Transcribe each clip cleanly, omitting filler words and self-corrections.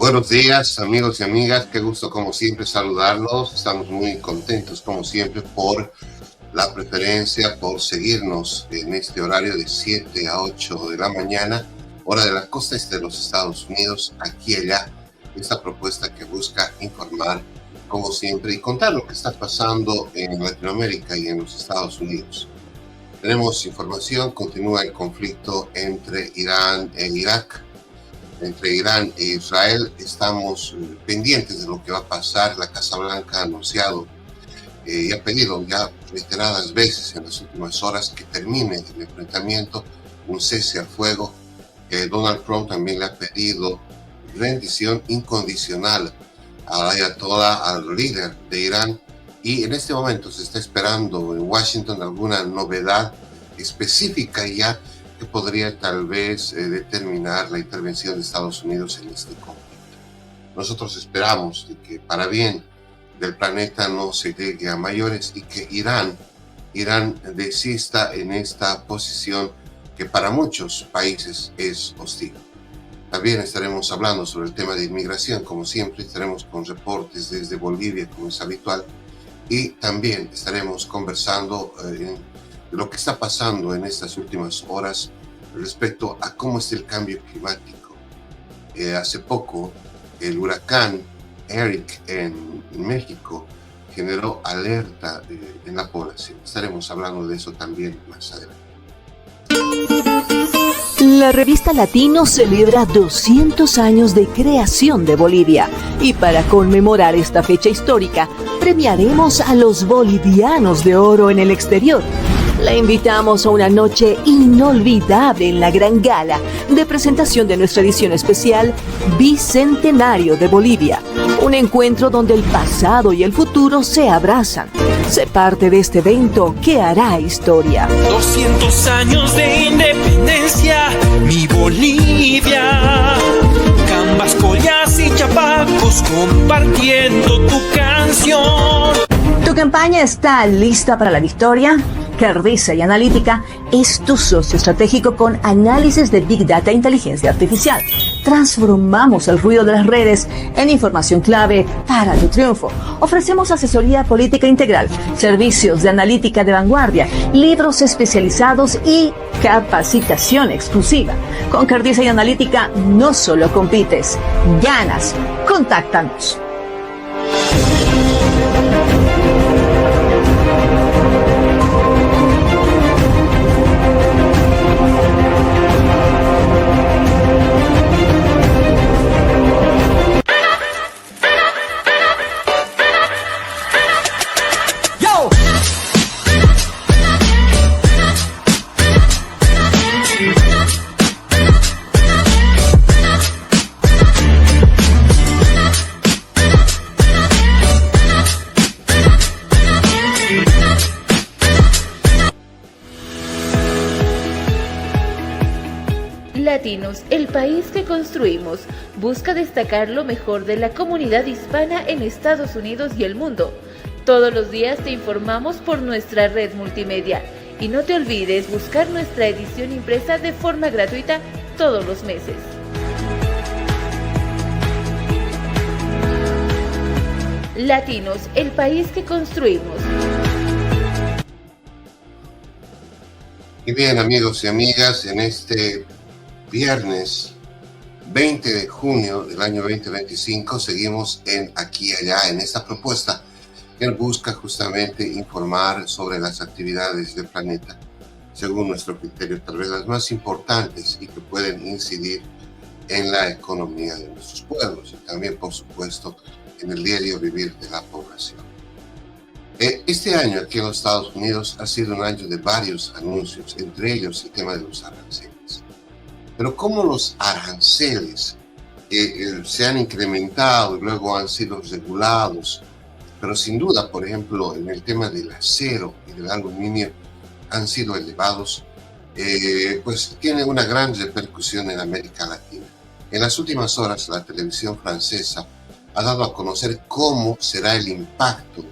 Buenos días, amigos y amigas. Qué gusto, como siempre, saludarlos. Estamos muy contentos, como siempre, por la preferencia, por seguirnos en este horario de 7 a 8 de la mañana, hora de la costa este de los Estados Unidos, aquí y allá. Esta propuesta que busca informar, como siempre, y contar lo que está pasando en Latinoamérica y en los Estados Unidos. Tenemos información, continúa el conflicto entre Irán e Irak. Entre Irán e Israel estamos pendientes de lo que va a pasar. La Casa Blanca ha anunciado y ha pedido ya reiteradas veces en las últimas horas que termine el enfrentamiento, un cese al fuego. Donald Trump también le ha pedido rendición incondicional al ayatollah, al líder de Irán, y en este momento se está esperando en Washington alguna novedad específica ya que podría tal vez determinar la intervención de Estados Unidos en este conflicto. Nosotros esperamos de que para bien del planeta no se llegue a mayores y que Irán desista en esta posición que para muchos países es hostil. También estaremos hablando sobre el tema de inmigración, como siempre, estaremos con reportes desde Bolivia, como es habitual, y también estaremos conversando de lo que está pasando en estas últimas horas respecto a cómo es el cambio climático. Hace poco, el huracán Eric en México generó alerta en la población. Estaremos hablando de eso también más adelante. La revista Latino celebra 200 años de creación de Bolivia y para conmemorar esta fecha histórica, premiaremos a los bolivianos de oro en el exterior. La invitamos a una noche inolvidable en la gran gala de presentación de nuestra edición especial Bicentenario de Bolivia. Un encuentro donde el pasado y el futuro se abrazan. Sé parte de este evento que hará historia. 200 años de independencia, mi Bolivia. Cambas, collas y chapacos compartiendo tu canción. ¿Tu campaña está lista para la victoria? Cardiza y Analítica es tu socio estratégico con análisis de Big Data e inteligencia artificial. Transformamos el ruido de las redes en información clave para tu triunfo. Ofrecemos asesoría política integral, servicios de analítica de vanguardia, libros especializados y capacitación exclusiva. Con Cardiza y Analítica no solo compites, ganas. Contáctanos. Latinos, el país que construimos, busca destacar lo mejor de la comunidad hispana en Estados Unidos y el mundo. Todos los días te informamos por nuestra red multimedia y no te olvides buscar nuestra edición impresa de forma gratuita todos los meses. Latinos, el país que construimos. Y bien, amigos y amigas, en este viernes 20 de junio del año 2025 seguimos en Aquí y Allá, en esta propuesta que busca justamente informar sobre las actividades del planeta según nuestro criterio, tal vez las más importantes y que pueden incidir en la economía de nuestros pueblos y también, por supuesto, en el diario vivir de la población. Este año aquí en los Estados Unidos ha sido un año de varios anuncios, entre ellos el tema de los aranceles. Pero cómo los aranceles se han incrementado y luego han sido regulados, pero sin duda, por ejemplo, en el tema del acero y del aluminio han sido elevados, pues tiene una gran repercusión en América Latina. En las últimas horas, la televisión francesa ha dado a conocer cómo será el impacto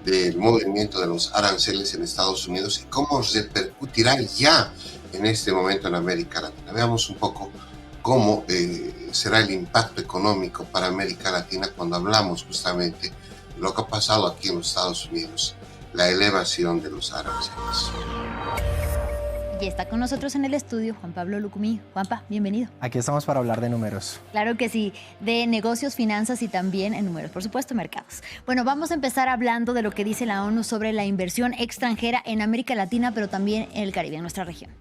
del movimiento de los aranceles en Estados Unidos y cómo repercutirá ya en este momento en América Latina. Veamos un poco cómo será el impacto económico para América Latina cuando hablamos justamente de lo que ha pasado aquí en los Estados Unidos, la elevación de los aranceles. Y está con nosotros en el estudio Juan Pablo Lucumí. Juanpa, bienvenido. Aquí estamos para hablar de números. Claro que sí, de negocios, finanzas y también en números, por supuesto, mercados. Bueno, vamos a empezar hablando de lo que dice la ONU sobre la inversión extranjera en América Latina, pero también en el Caribe, en nuestra región.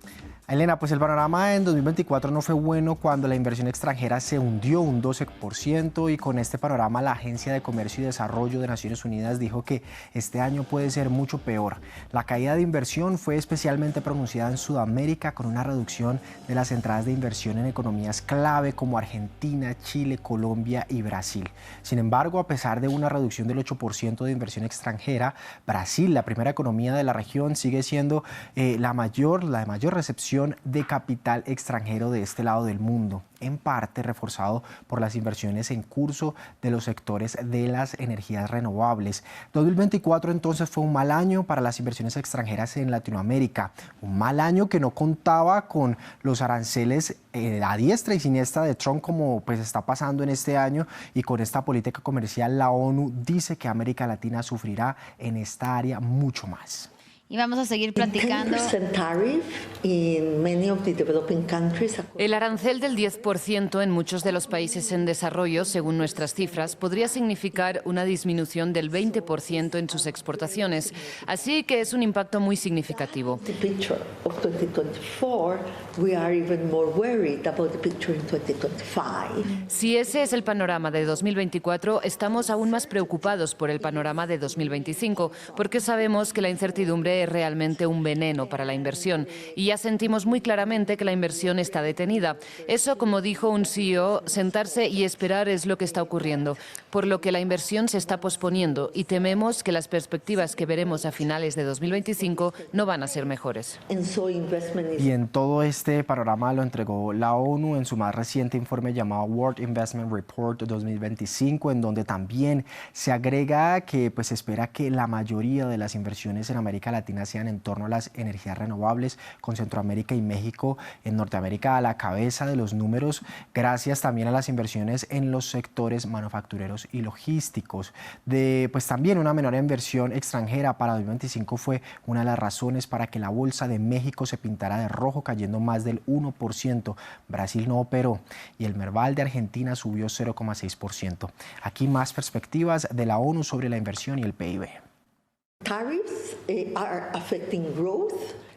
Elena, pues el panorama en 2024 no fue bueno cuando la inversión extranjera se hundió un 12% y con este panorama la Agencia de Comercio y Desarrollo de Naciones Unidas dijo que este año puede ser mucho peor. La caída de inversión fue especialmente pronunciada en Sudamérica con una reducción de las entradas de inversión en economías clave como Argentina, Chile, Colombia y Brasil. Sin embargo, a pesar de una reducción del 8% de inversión extranjera, Brasil, la primera economía de la región, sigue siendo la de mayor recepción de capital extranjero de este lado del mundo, en parte reforzado por las inversiones en curso de los sectores de las energías renovables. 2024 entonces fue un mal año para las inversiones extranjeras en Latinoamérica, un mal año que no contaba con los aranceles a diestra y siniestra de Trump como pues está pasando en este año, y con esta política comercial la ONU dice que América Latina sufrirá en esta área mucho más. Y vamos a seguir platicando. El arancel del 10% en muchos de los países en desarrollo, según nuestras cifras, podría significar una disminución del 20% en sus exportaciones. Así que es un impacto muy significativo. Si ese es el panorama de 2024, estamos aún más preocupados por el panorama de 2025, porque sabemos que la incertidumbre es realmente un veneno para la inversión y ya sentimos muy claramente que la inversión está detenida. Eso, como dijo un CEO, sentarse y esperar es lo que está ocurriendo, por lo que la inversión se está posponiendo y tememos que las perspectivas que veremos a finales de 2025 no van a ser mejores. Y en todo este panorama lo entregó la ONU en su más reciente informe llamado World Investment Report 2025, en donde también se agrega que pues, se espera que la mayoría de las inversiones en América Latina sean en torno a las energías renovables, con Centroamérica y México en Norteamérica a la cabeza de los números, gracias también a las inversiones en los sectores manufactureros y logísticos. Pues también una menor inversión extranjera para 2025 fue una de las razones para que la Bolsa de México se pintara de rojo, cayendo más del 1%. Brasil no operó y el Merval de Argentina subió 0,6%. Aquí más perspectivas de la ONU sobre la inversión y el PIB.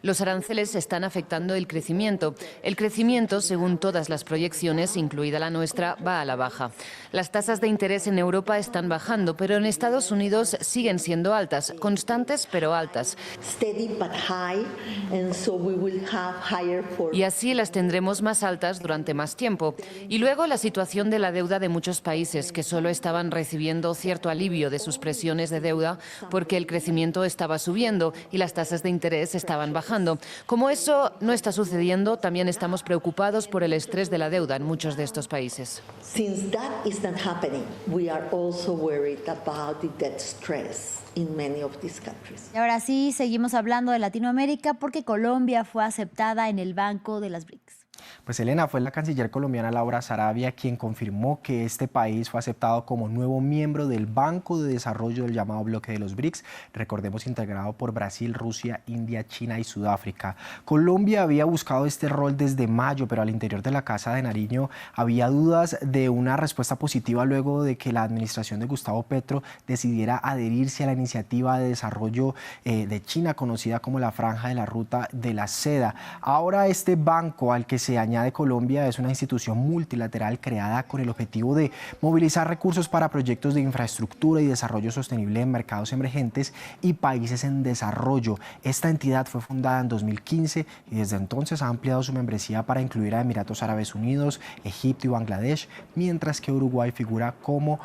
Los aranceles están afectando el crecimiento. El crecimiento, según todas las proyecciones, incluida la nuestra, va a la baja. Las tasas de interés en Europa están bajando, pero en Estados Unidos siguen siendo altas, constantes pero altas. Y así las tendremos más altas durante más tiempo. Y luego la situación de la deuda de muchos países que solo estaban recibiendo cierto alivio de sus presiones de deuda porque el crecimiento estaba subiendo y las tasas de interés estaban bajando. Como eso no está sucediendo, también estamos preocupados por el estrés de la deuda en muchos de estos países. Since that is not happening, we are also worried about the debt stress in many of these countries. Y ahora sí, seguimos hablando de Latinoamérica porque Colombia fue aceptada en el Banco de las BRICS. Pues Elena, fue la canciller colombiana Laura Sarabia quien confirmó que este país fue aceptado como nuevo miembro del Banco de Desarrollo del llamado bloque de los BRICS, recordemos integrado por Brasil, Rusia, India, China y Sudáfrica. Colombia había buscado este rol desde mayo, pero al interior de la Casa de Nariño había dudas de una respuesta positiva luego de que la administración de Gustavo Petro decidiera adherirse a la iniciativa de desarrollo de China, conocida como la Franja de la Ruta de la Seda. Ahora este banco al que se añade Colombia es una institución multilateral creada con el objetivo de movilizar recursos para proyectos de infraestructura y desarrollo sostenible en mercados emergentes y países en desarrollo. Esta entidad fue fundada en 2015 y desde entonces ha ampliado su membresía para incluir a Emiratos Árabes Unidos, Egipto y Bangladesh, mientras que Uruguay figura como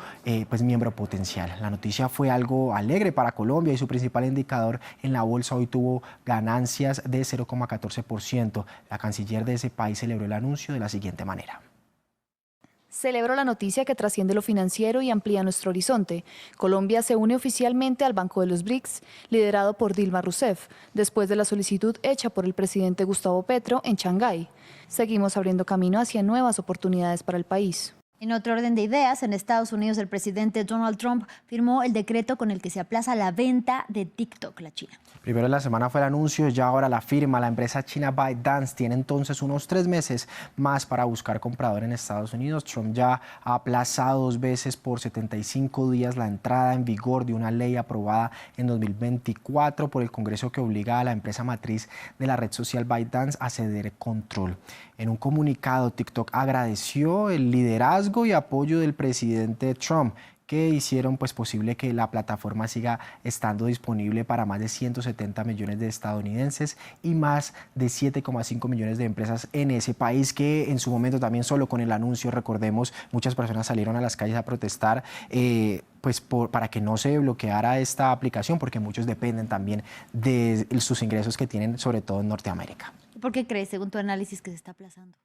miembro potencial. La noticia fue algo alegre para Colombia y su principal indicador en la bolsa hoy tuvo ganancias de 0,14%. La canciller de ese país celebró el anuncio de la siguiente manera. celebró la noticia que trasciende lo financiero y amplía nuestro horizonte. Colombia se une oficialmente al Banco de los BRICS, liderado por Dilma Rousseff, después de la solicitud hecha por el presidente Gustavo Petro en Shanghái. Seguimos abriendo camino hacia nuevas oportunidades para el país. En otro orden de ideas, en Estados Unidos el presidente Donald Trump firmó el decreto con el que se aplaza la venta de TikTok, la China. Primero en la semana fue el anuncio, ya ahora la firma. La empresa china ByteDance tiene entonces unos 3 meses más para buscar comprador en Estados Unidos. Trump ya ha aplazado 2 veces por 75 días la entrada en vigor de una ley aprobada en 2024 por el Congreso que obliga a la empresa matriz de la red social ByteDance a ceder control. En un comunicado, TikTok agradeció el liderazgo y apoyo del presidente Trump, que hicieron posible que la plataforma siga estando disponible para más de 170 millones de estadounidenses y más de 7,5 millones de empresas en ese país, que en su momento también solo con el anuncio, recordemos, muchas personas salieron a las calles a protestar para que no se bloqueara esta aplicación, porque muchos dependen también de sus ingresos que tienen, sobre todo en Norteamérica. ¿Por qué crees, según tu análisis, que se está aplazando?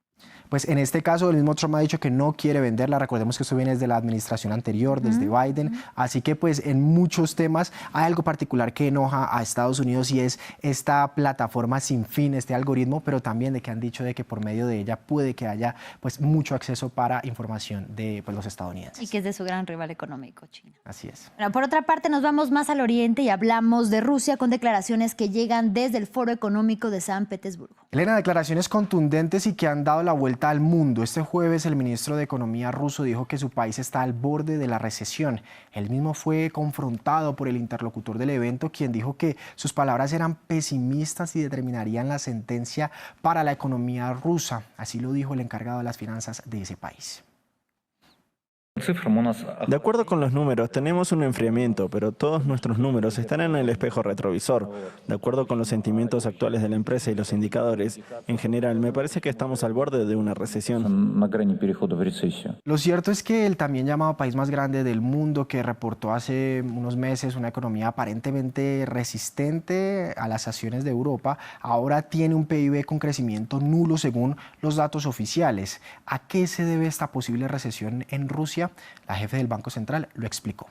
Pues en este caso el mismo Trump ha dicho que no quiere venderla. Recordemos que esto viene desde la administración anterior, desde Biden. Así que en muchos temas hay algo particular que enoja a Estados Unidos, y es esta plataforma sin fin, este algoritmo, pero también de que han dicho de que por medio de ella puede que haya mucho acceso para información de los estadounidenses. Y que es de su gran rival económico, China. Así es. Bueno, por otra parte, nos vamos más al oriente y hablamos de Rusia con declaraciones que llegan desde el Foro Económico de San Petersburgo. Elena, declaraciones contundentes y que han dado la vuelta al mundo. Este jueves el ministro de Economía ruso dijo que su país está al borde de la recesión. Él mismo fue confrontado por el interlocutor del evento, quien dijo que sus palabras eran pesimistas y determinarían la sentencia para la economía rusa. Así lo dijo el encargado de las finanzas de ese país. De acuerdo con los números, tenemos un enfriamiento, pero todos nuestros números están en el espejo retrovisor. De acuerdo con los sentimientos actuales de la empresa y los indicadores, en general, me parece que estamos al borde de una recesión. Lo cierto es que el también llamado país más grande del mundo, que reportó hace unos meses una economía aparentemente resistente a las sanciones de Europa, ahora tiene un PIB con crecimiento nulo según los datos oficiales. ¿A qué se debe esta posible recesión en Rusia? La jefe del Banco Central lo explicó.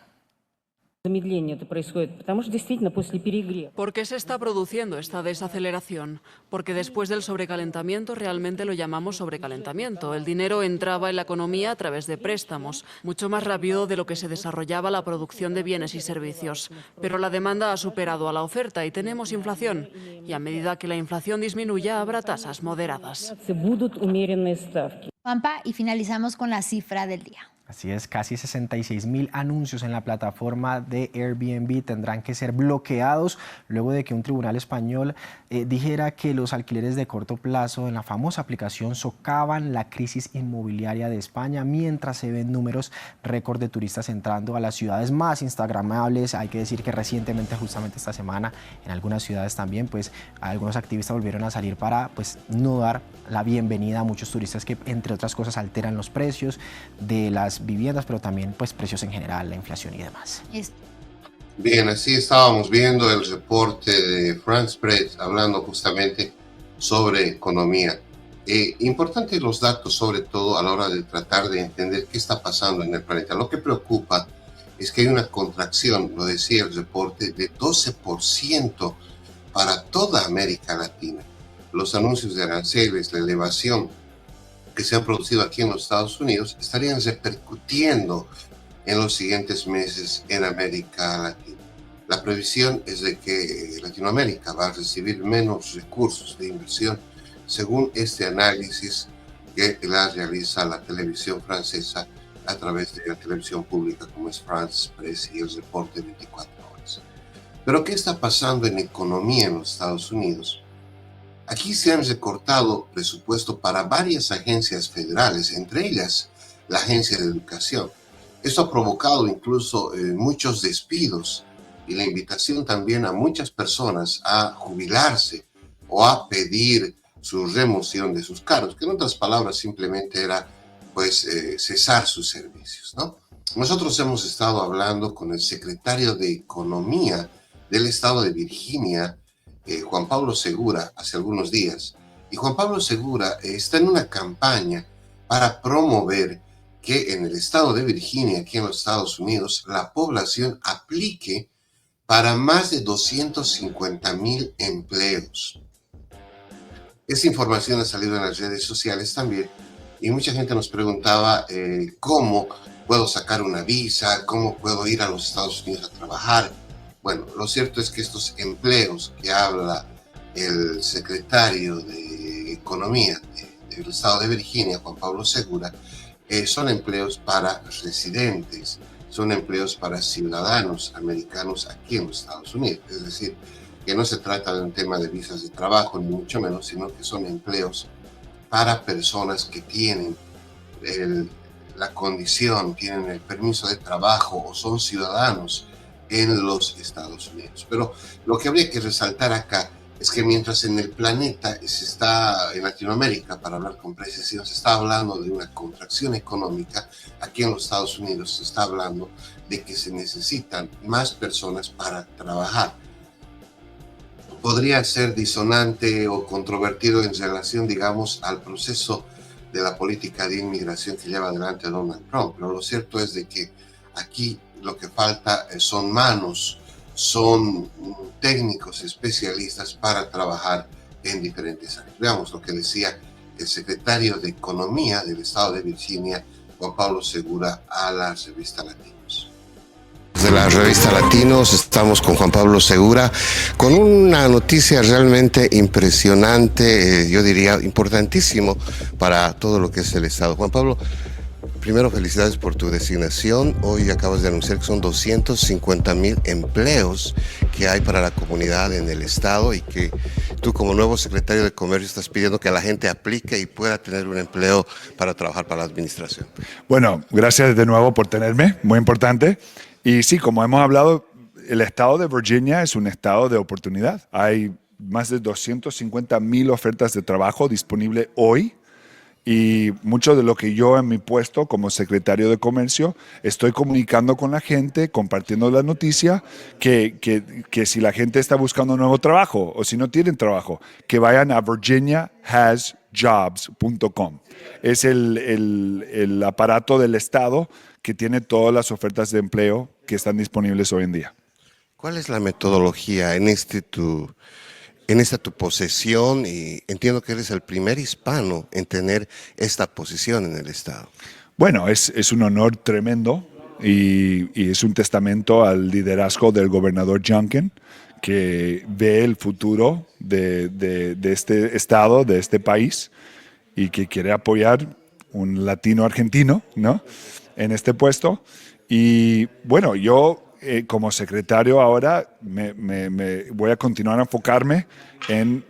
¿Por qué se está produciendo esta desaceleración? Porque después del sobrecalentamiento realmente lo llamamos sobrecalentamiento. El dinero entraba en la economía a través de préstamos, mucho más rápido de lo que se desarrollaba la producción de bienes y servicios. Pero la demanda ha superado a la oferta y tenemos inflación. Y a medida que la inflación disminuya, habrá tasas moderadas. Juanpa, y finalizamos con la cifra del día. Así es, casi 66,000 anuncios en la plataforma de Airbnb tendrán que ser bloqueados luego de que un tribunal español dijera que los alquileres de corto plazo en la famosa aplicación socavan la crisis inmobiliaria de España, mientras se ven números récord de turistas entrando a las ciudades más instagramables. Hay que decir que recientemente, justamente esta semana, en algunas ciudades también, algunos activistas volvieron a salir para no dar la bienvenida a muchos turistas que, entre otras cosas, alteran los precios de las viviendas, pero también precios en general, la inflación y demás. Bien, así estábamos viendo el reporte de France Press hablando justamente sobre economía. Importantes los datos, sobre todo a la hora de tratar de entender qué está pasando en el planeta. Lo que preocupa es que hay una contracción, lo decía el reporte, de 12% para toda América Latina. Los anuncios de aranceles, la elevación que se han producido aquí en los Estados Unidos estarían repercutiendo en los siguientes meses en América Latina. La previsión es de que Latinoamérica va a recibir menos recursos de inversión, según este análisis que la realiza la televisión francesa a través de la televisión pública como es France Press y el reporte 24 horas. Pero ¿qué está pasando en economía en los Estados Unidos? Aquí se han recortado presupuesto para varias agencias federales, entre ellas la Agencia de Educación. Esto ha provocado incluso muchos despidos y la invitación también a muchas personas a jubilarse o a pedir su remoción de sus cargos, que en otras palabras simplemente era cesar sus servicios, ¿no? Nosotros hemos estado hablando con el secretario de Economía del estado de Virginia, Juan Pablo Segura, hace algunos días. Y Juan Pablo Segura está en una campaña para promover que en el estado de Virginia, aquí en los Estados Unidos, la población aplique para más de 250,000 empleos. Esta información ha salido en las redes sociales también y mucha gente nos preguntaba cómo puedo sacar una visa, cómo puedo ir a los Estados Unidos a trabajar. Bueno, lo cierto es que estos empleos que habla el secretario de Economía del estado de Virginia, Juan Pablo Segura, son empleos para residentes, son empleos para ciudadanos americanos aquí en los Estados Unidos. Es decir, que no se trata de un tema de visas de trabajo, ni mucho menos, sino que son empleos para personas que tienen la condición, tienen el permiso de trabajo o son ciudadanos en los Estados Unidos. Pero lo que habría que resaltar acá es que mientras en el planeta se está, en Latinoamérica, para hablar con precisión, se está hablando de una contracción económica, aquí en los Estados Unidos se está hablando de que se necesitan más personas para trabajar. Podría ser disonante o controvertido en relación, digamos, al proceso de la política de inmigración que lleva adelante Donald Trump, pero lo cierto es de que aquí lo que falta son manos, son técnicos especialistas para trabajar en diferentes áreas. Veamos lo que decía el secretario de Economía del estado de Virginia, Juan Pablo Segura, a la revista Latinos. De la revista Latinos estamos con Juan Pablo Segura con una noticia realmente impresionante, yo diría importantísimo para todo lo que es el estado. Juan Pablo, primero felicidades por tu designación. Hoy acabas de anunciar que son 250,000 empleos que hay para la comunidad en el estado y que tú como nuevo secretario de Comercio estás pidiendo que la gente aplique y pueda tener un empleo para trabajar para la administración. Bueno, gracias de nuevo por tenerme, muy importante. Y sí, como hemos hablado, el estado de Virginia es un estado de oportunidad. Hay más de 250,000 ofertas de trabajo disponibles hoy y mucho de lo que yo en mi puesto como secretario de Comercio estoy comunicando con la gente, compartiendo la noticia, que si la gente está buscando un nuevo trabajo o si no tienen trabajo, que vayan a virginiahasjobs.com. Es el aparato del estado que tiene todas las ofertas de empleo que están disponibles hoy en día. ¿Cuál es la metodología en esta tu posesión? Y entiendo que eres el primer hispano en tener esta posición en el estado. Bueno, es un honor tremendo y es un testamento al liderazgo del gobernador Youngkin, que ve el futuro de este estado, de este país, y que quiere apoyar un latino argentino, ¿no?, en este puesto. Y bueno, yo como secretario ahora me voy a continuar a enfocarme en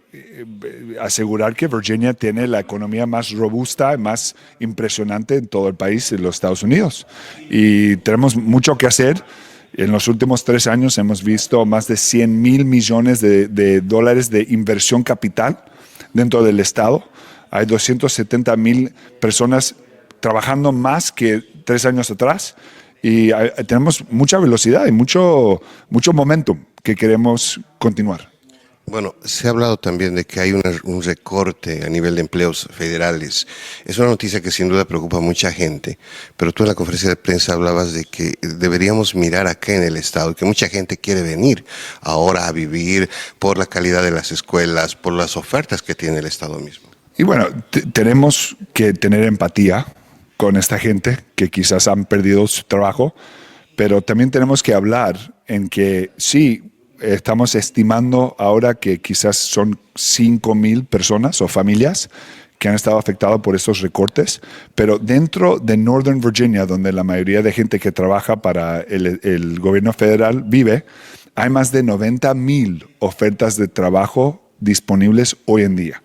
asegurar que Virginia tiene la economía más robusta y más impresionante en todo el país, en los Estados Unidos. Y tenemos mucho que hacer. En los últimos 3 años hemos visto más de 100,000 millones de dólares de inversión capital dentro del estado. Hay 270,000 personas trabajando más que 3 años atrás y tenemos mucha velocidad y mucho momentum que queremos continuar. Bueno, se ha hablado también de que hay un recorte a nivel de empleos federales. Es una noticia que sin duda preocupa a mucha gente, pero tú en la conferencia de prensa hablabas de que deberíamos mirar acá en el estado, que mucha gente quiere venir ahora a vivir por la calidad de las escuelas, por las ofertas que tiene el estado mismo. Y bueno, tenemos que tener empatía con esta gente que quizás han perdido su trabajo, pero también tenemos que hablar en que sí, estamos estimando ahora que quizás son 5,000 personas o familias que han estado afectadas por estos recortes, pero dentro de Northern Virginia, donde la mayoría de gente que trabaja para el gobierno federal vive, hay más de 90,000 ofertas de trabajo disponibles hoy en día.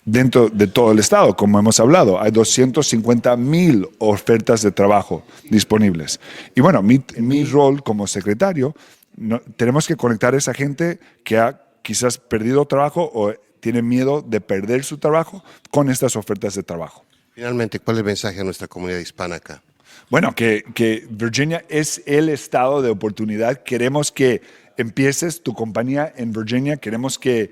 Dentro de todo el estado, como hemos hablado, hay 250,000 ofertas de trabajo disponibles. Y bueno, mi rol como secretario, tenemos que conectar a esa gente que ha quizás perdido trabajo o tiene miedo de perder su trabajo con estas ofertas de trabajo. Finalmente, ¿cuál es el mensaje a nuestra comunidad hispana acá? Bueno, que Virginia es el estado de oportunidad. Queremos que empieces tu compañía en Virginia, queremos que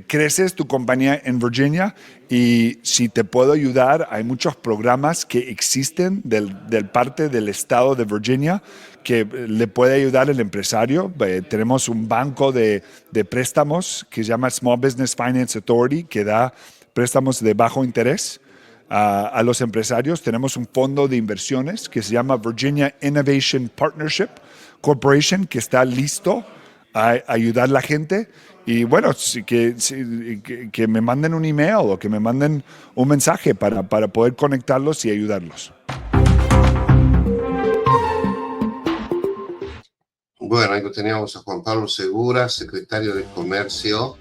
creces tu compañía en Virginia, y si te puedo ayudar, hay muchos programas que existen del parte del estado de Virginia que le puede ayudar el empresario. Tenemos un banco de préstamos que se llama Small Business Finance Authority, que da préstamos de bajo interés a los empresarios. Tenemos un fondo de inversiones que se llama Virginia Innovation Partnership Corporation, que está listo a ayudar a la gente. Y bueno, que me manden un email o que me manden un mensaje para poder conectarlos y ayudarlos. Bueno, ahí teníamos a Juan Pablo Segura, secretario de Comercio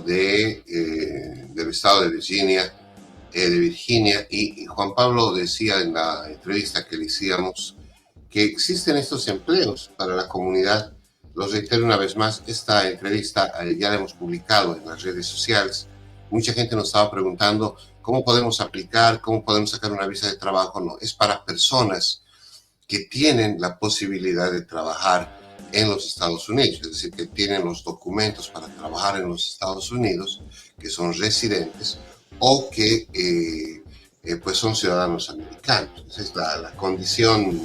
del estado de Virginia, y Juan Pablo decía en la entrevista que le hicimos que existen estos empleos para la comunidad. Los reitero una vez más, esta entrevista ya la hemos publicado en las redes sociales. Mucha gente nos estaba preguntando cómo podemos aplicar, cómo podemos sacar una visa de trabajo. No, es para personas que tienen la posibilidad de trabajar en los Estados Unidos, es decir, que tienen los documentos para trabajar en los Estados Unidos, que son residentes o que pues son ciudadanos americanos. Esa es la condición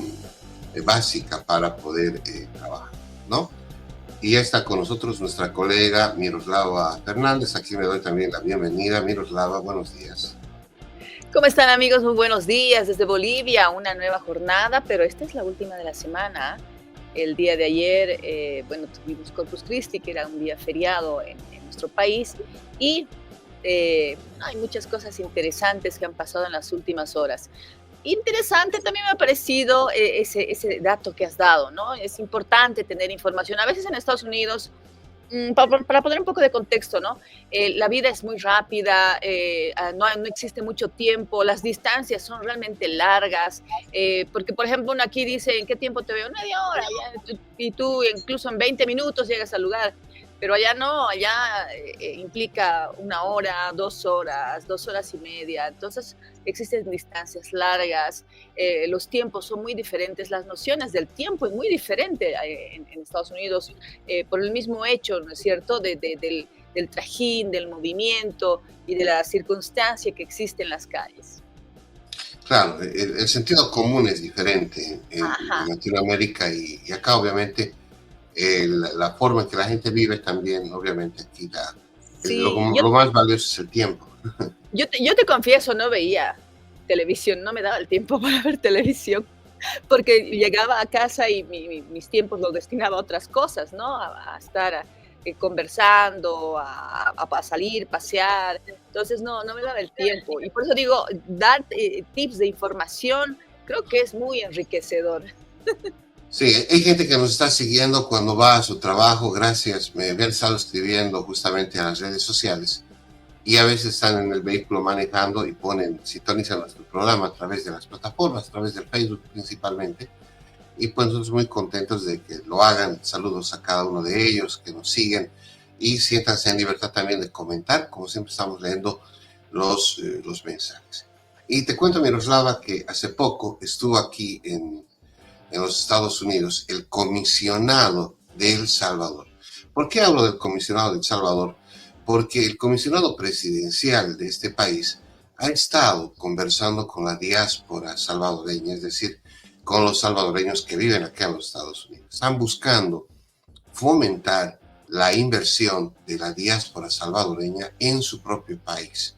básica para poder trabajar, ¿no? Y ya está con nosotros nuestra colega Miroslava Fernández. Aquí me doy también la bienvenida. Miroslava, buenos días. ¿Cómo están, amigos? Muy buenos días desde Bolivia. Una nueva jornada, pero esta es la última de la semana. El día de ayer, tuvimos Corpus Christi, que era un día feriado en nuestro país, y hay muchas cosas interesantes que han pasado en las últimas horas. Interesante también me ha parecido ese dato que has dado, ¿no? Es importante tener información. A veces en Estados Unidos, para poner un poco de contexto, ¿no? La vida es muy rápida, no existe mucho tiempo, las distancias son realmente largas, porque, por ejemplo, uno aquí dice, ¿en qué tiempo te veo? Media hora, y tú incluso en 20 minutos llegas al lugar. Pero allá no, allá implica 1 hora, 2 horas, 2 horas y media. Entonces existen distancias largas, los tiempos son muy diferentes, las nociones del tiempo es muy diferente en Estados Unidos por el mismo hecho, ¿no es cierto?, del trajín, del movimiento y de la circunstancia que existe en las calles. Claro, el sentido común es diferente en Latinoamérica y acá obviamente la forma en que la gente vive también, obviamente aquí lo más valioso es el tiempo. Yo te confieso, no veía televisión, no me daba el tiempo para ver televisión, porque llegaba a casa y mis tiempos los destinaba a otras cosas, ¿no? A estar conversando, a salir, pasear. Entonces no me daba el tiempo. Y por eso digo, dar tips de información creo que es muy enriquecedor. Sí, hay gente que nos está siguiendo cuando va a su trabajo, gracias, me habían estado escribiendo justamente a las redes sociales y a veces están en el vehículo manejando y sintonizan nuestro programa a través de las plataformas, a través del Facebook principalmente, y pues nosotros muy contentos de que lo hagan. Saludos a cada uno de ellos, que nos siguen y siéntanse en libertad también de comentar, como siempre estamos leyendo los mensajes. Y te cuento, Miroslava, que hace poco estuvo aquí en los Estados Unidos el comisionado de El Salvador. ¿Por qué hablo del comisionado de El Salvador? Porque el comisionado presidencial de este país ha estado conversando con la diáspora salvadoreña, es decir, con los salvadoreños que viven acá en los Estados Unidos. Están buscando fomentar la inversión de la diáspora salvadoreña en su propio país.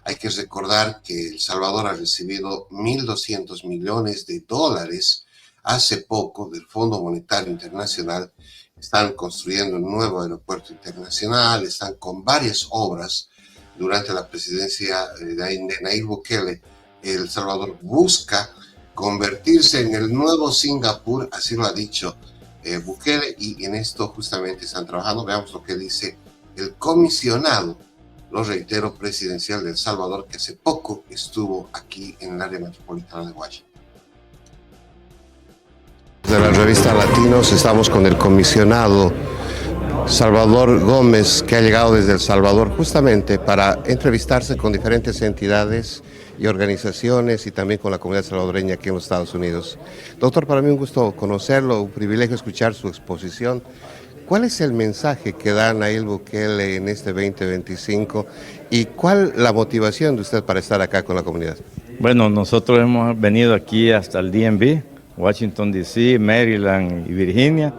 Hay que recordar que El Salvador ha recibido $1.200 millones hace poco del Fondo Monetario Internacional. Están construyendo un nuevo aeropuerto internacional, están con varias obras. Durante la presidencia de Nayib Bukele, El Salvador busca convertirse en el nuevo Singapur, así lo ha dicho Bukele, y en esto justamente están trabajando. Veamos lo que dice el comisionado, lo reitero, presidencial de El Salvador, que hace poco estuvo aquí en el área metropolitana de Washington. De la revista Latinos estamos con el comisionado Salvador Gómez, que ha llegado desde El Salvador justamente para entrevistarse con diferentes entidades y organizaciones y también con la comunidad salvadoreña aquí en los Estados Unidos. Doctor, para mí un gusto conocerlo, un privilegio escuchar su exposición. ¿Cuál es el mensaje que da Nayib Bukele en este 2025 y cuál la motivación de usted para estar acá con la comunidad? Bueno, nosotros hemos venido aquí hasta el DMV, Washington DC, Maryland y Virginia,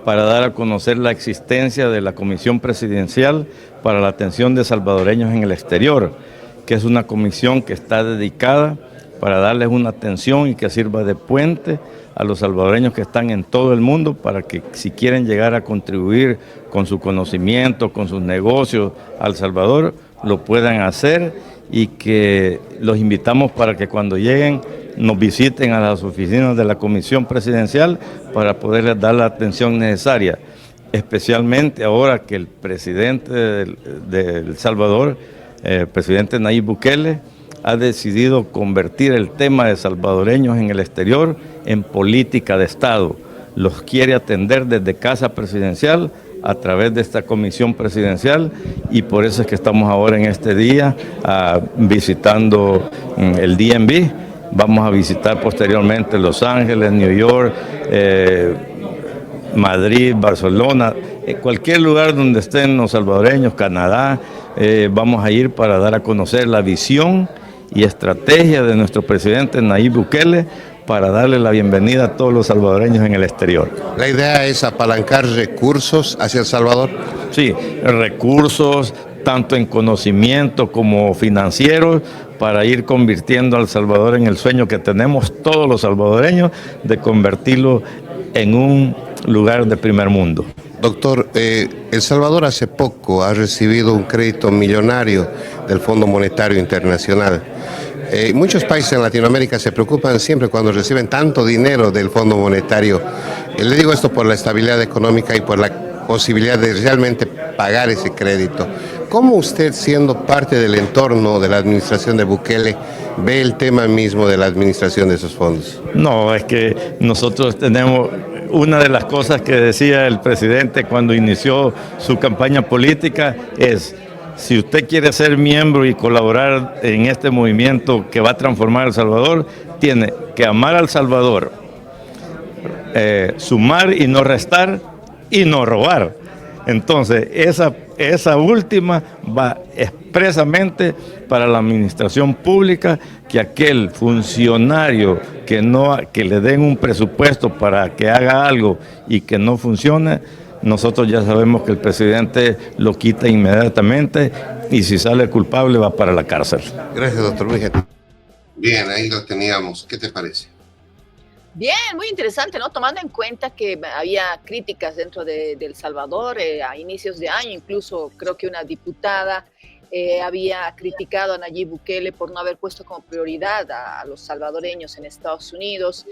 para dar a conocer la existencia de la Comisión Presidencial para la Atención de Salvadoreños en el Exterior, que es una comisión que está dedicada para darles una atención y que sirva de puente a los salvadoreños que están en todo el mundo para que si quieren llegar a contribuir con su conocimiento, con sus negocios al Salvador, lo puedan hacer y que los invitamos para que cuando lleguen nos visiten a las oficinas de la Comisión Presidencial para poderles dar la atención necesaria, especialmente ahora que el presidente de El Salvador, el presidente Nayib Bukele, ha decidido convertir el tema de salvadoreños en el exterior en política de Estado. Los quiere atender desde Casa Presidencial a través de esta comisión presidencial y por eso es que estamos ahora en este día visitando el DMV. Vamos a visitar posteriormente Los Ángeles, New York, Madrid, Barcelona, cualquier lugar donde estén los salvadoreños, Canadá. Vamos a ir para dar a conocer la visión y estrategia de nuestro presidente Nayib Bukele para darle la bienvenida a todos los salvadoreños en el exterior. ¿La idea es apalancar recursos hacia El Salvador? Sí, recursos tanto en conocimiento como financieros para ir convirtiendo a El Salvador en el sueño que tenemos todos los salvadoreños de convertirlo en un lugar de primer mundo. Doctor, El Salvador hace poco ha recibido un crédito millonario del Fondo Monetario Internacional. Muchos países en Latinoamérica se preocupan siempre cuando reciben tanto dinero del Fondo Monetario. Le digo esto por la estabilidad económica y por la posibilidad de realmente pagar ese crédito. ¿Cómo usted, siendo parte del entorno de la administración de Bukele, ve el tema mismo de la administración de esos fondos? No, es que nosotros tenemos... Una de las cosas que decía el presidente cuando inició su campaña política es: si usted quiere ser miembro y colaborar en este movimiento que va a transformar El Salvador, tiene que amar al Salvador, sumar y no restar y no robar. Entonces, esa última va expresamente para la administración pública, que aquel funcionario que le den un presupuesto para que haga algo y que no funcione, nosotros ya sabemos que el presidente lo quita inmediatamente y si sale culpable va para la cárcel. Gracias, doctor. Bien, ahí lo teníamos. ¿Qué te parece? Bien, muy interesante, ¿no? Tomando en cuenta que había críticas dentro de El Salvador a inicios de año, incluso creo que una diputada había criticado a Nayib Bukele por no haber puesto como prioridad a los salvadoreños en Estados Unidos.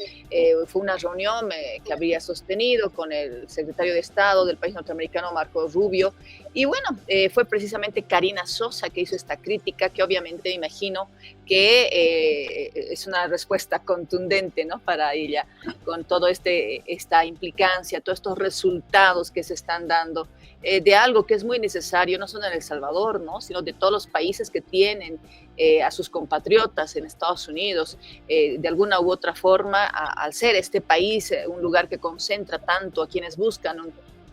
Fue una reunión que habría sostenido con el secretario de Estado del país norteamericano, Marco Rubio, y bueno, fue precisamente Karina Sosa que hizo esta crítica, que obviamente imagino que es una respuesta contundente, ¿no?, para ella, con todo esta implicancia, todos estos resultados que se están dando de algo que es muy necesario, no solo en El Salvador, ¿no?, sino de todos los países que tienen a sus compatriotas en Estados Unidos, de alguna u otra forma, al ser este país un lugar que concentra tanto a quienes buscan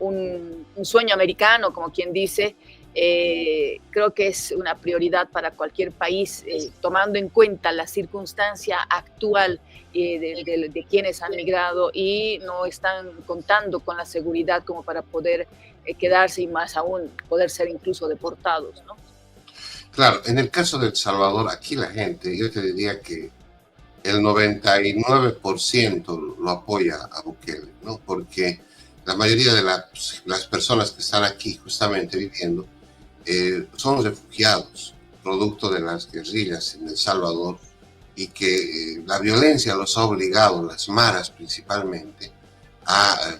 un sueño americano, como quien dice. Creo que es una prioridad para cualquier país, tomando en cuenta la circunstancia actual de quienes han migrado y no están contando con la seguridad como para poder quedarse y más aún poder ser incluso deportados, ¿no? Claro, en el caso de El Salvador, aquí la gente, yo te diría que el 99% lo apoya a Bukele, ¿no? Porque la mayoría de las personas que están aquí justamente viviendo son refugiados, producto de las guerrillas en El Salvador, y que la violencia los ha obligado, las maras principalmente, a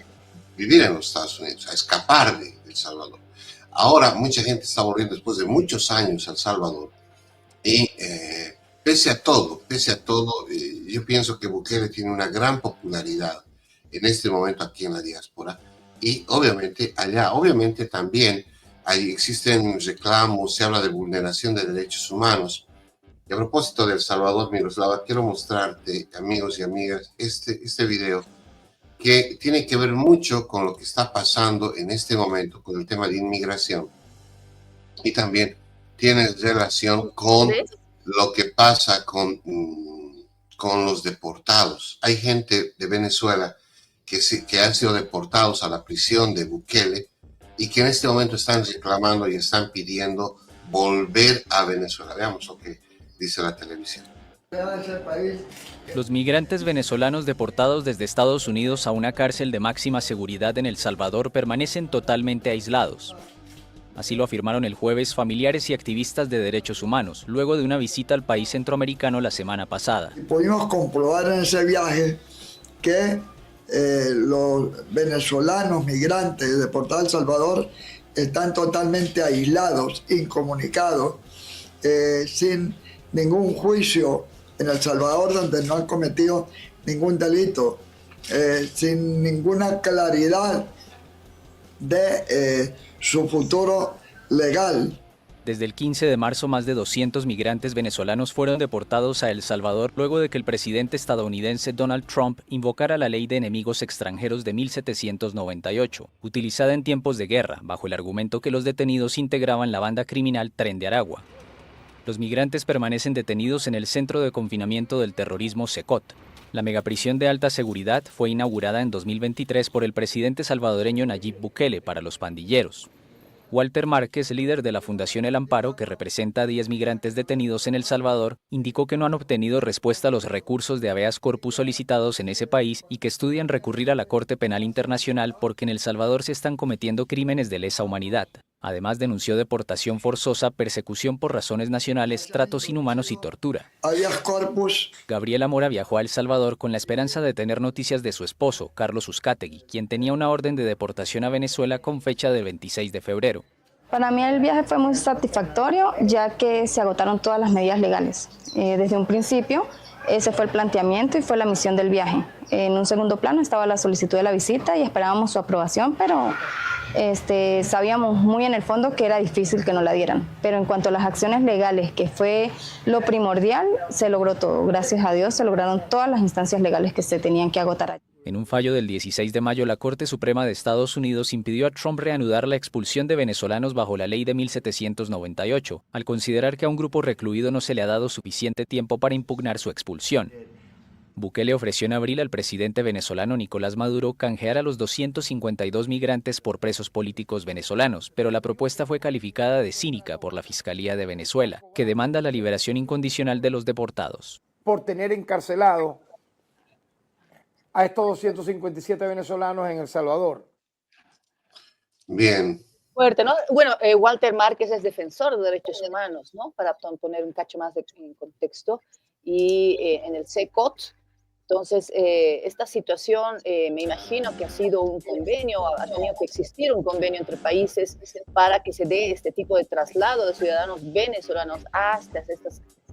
vivir en los Estados Unidos, a escapar de El Salvador. Ahora mucha gente está volviendo después de muchos años a El Salvador y pese a todo, yo pienso que Bukele tiene una gran popularidad en este momento aquí en la diáspora y obviamente allá, obviamente también existen reclamos, se habla de vulneración de derechos humanos, Y a propósito de El Salvador, Miroslava, quiero mostrarte, amigos y amigas, este video que tiene que ver mucho con lo que está pasando en este momento con el tema de inmigración y también tiene relación con lo que pasa con los deportados. Hay gente de Venezuela que han sido deportados a la prisión de Bukele y que en este momento están reclamando y están pidiendo volver a Venezuela. Veamos lo que dice la televisión. Los migrantes venezolanos deportados desde Estados Unidos a una cárcel de máxima seguridad en El Salvador permanecen totalmente aislados. Así lo afirmaron el jueves familiares y activistas de derechos humanos, luego de una visita al país centroamericano la semana pasada. Pudimos comprobar en ese viaje que los venezolanos migrantes deportados a El Salvador están totalmente aislados, incomunicados, sin ningún juicio en El Salvador, donde no han cometido ningún delito, sin ninguna claridad de su futuro legal. Desde el 15 de marzo, más de 200 migrantes venezolanos fueron deportados a El Salvador luego de que el presidente estadounidense Donald Trump invocara la Ley de Enemigos Extranjeros de 1798, utilizada en tiempos de guerra, bajo el argumento que los detenidos integraban la banda criminal Tren de Aragua. Los migrantes permanecen detenidos en el Centro de Confinamiento del Terrorismo SECOT. La megaprisión de alta seguridad fue inaugurada en 2023 por el presidente salvadoreño Nayib Bukele para los pandilleros. Walter Márquez, líder de la Fundación El Amparo, que representa a 10 migrantes detenidos en El Salvador, indicó que no han obtenido respuesta a los recursos de habeas corpus solicitados en ese país y que estudian recurrir a la Corte Penal Internacional porque en El Salvador se están cometiendo crímenes de lesa humanidad. Además, denunció deportación forzosa, persecución por razones nacionales, tratos inhumanos y tortura. Habeas corpus. Gabriela Mora viajó a El Salvador con la esperanza de tener noticias de su esposo, Carlos Uzcategui, quien tenía una orden de deportación a Venezuela con fecha del 26 de febrero. Para mí el viaje fue muy satisfactorio, ya que se agotaron todas las medidas legales. Desde un principio, ese fue el planteamiento y fue la misión del viaje. En un segundo plano estaba la solicitud de la visita y esperábamos su aprobación, pero sabíamos muy en el fondo que era difícil que nos la dieran. Pero en cuanto a las acciones legales, que fue lo primordial, se logró todo. Gracias a Dios se lograron todas las instancias legales que se tenían que agotar allí. En un fallo del 16 de mayo, la Corte Suprema de Estados Unidos impidió a Trump reanudar la expulsión de venezolanos bajo la ley de 1798, al considerar que a un grupo recluido no se le ha dado suficiente tiempo para impugnar su expulsión. Bukele ofreció en abril al presidente venezolano Nicolás Maduro canjear a los 252 migrantes por presos políticos venezolanos, pero la propuesta fue calificada de cínica por la Fiscalía de Venezuela, que demanda la liberación incondicional de los deportados. Por tener encarcelado a estos 257 venezolanos en El Salvador. Bien. Fuerte, ¿no? Bueno, Walter Márquez es defensor de derechos humanos, ¿no? Para poner un cacho más en contexto. Y en el SECOT, entonces, esta situación, me imagino que ha sido un convenio, ha tenido que existir un convenio entre países para que se dé este tipo de traslado de ciudadanos venezolanos hasta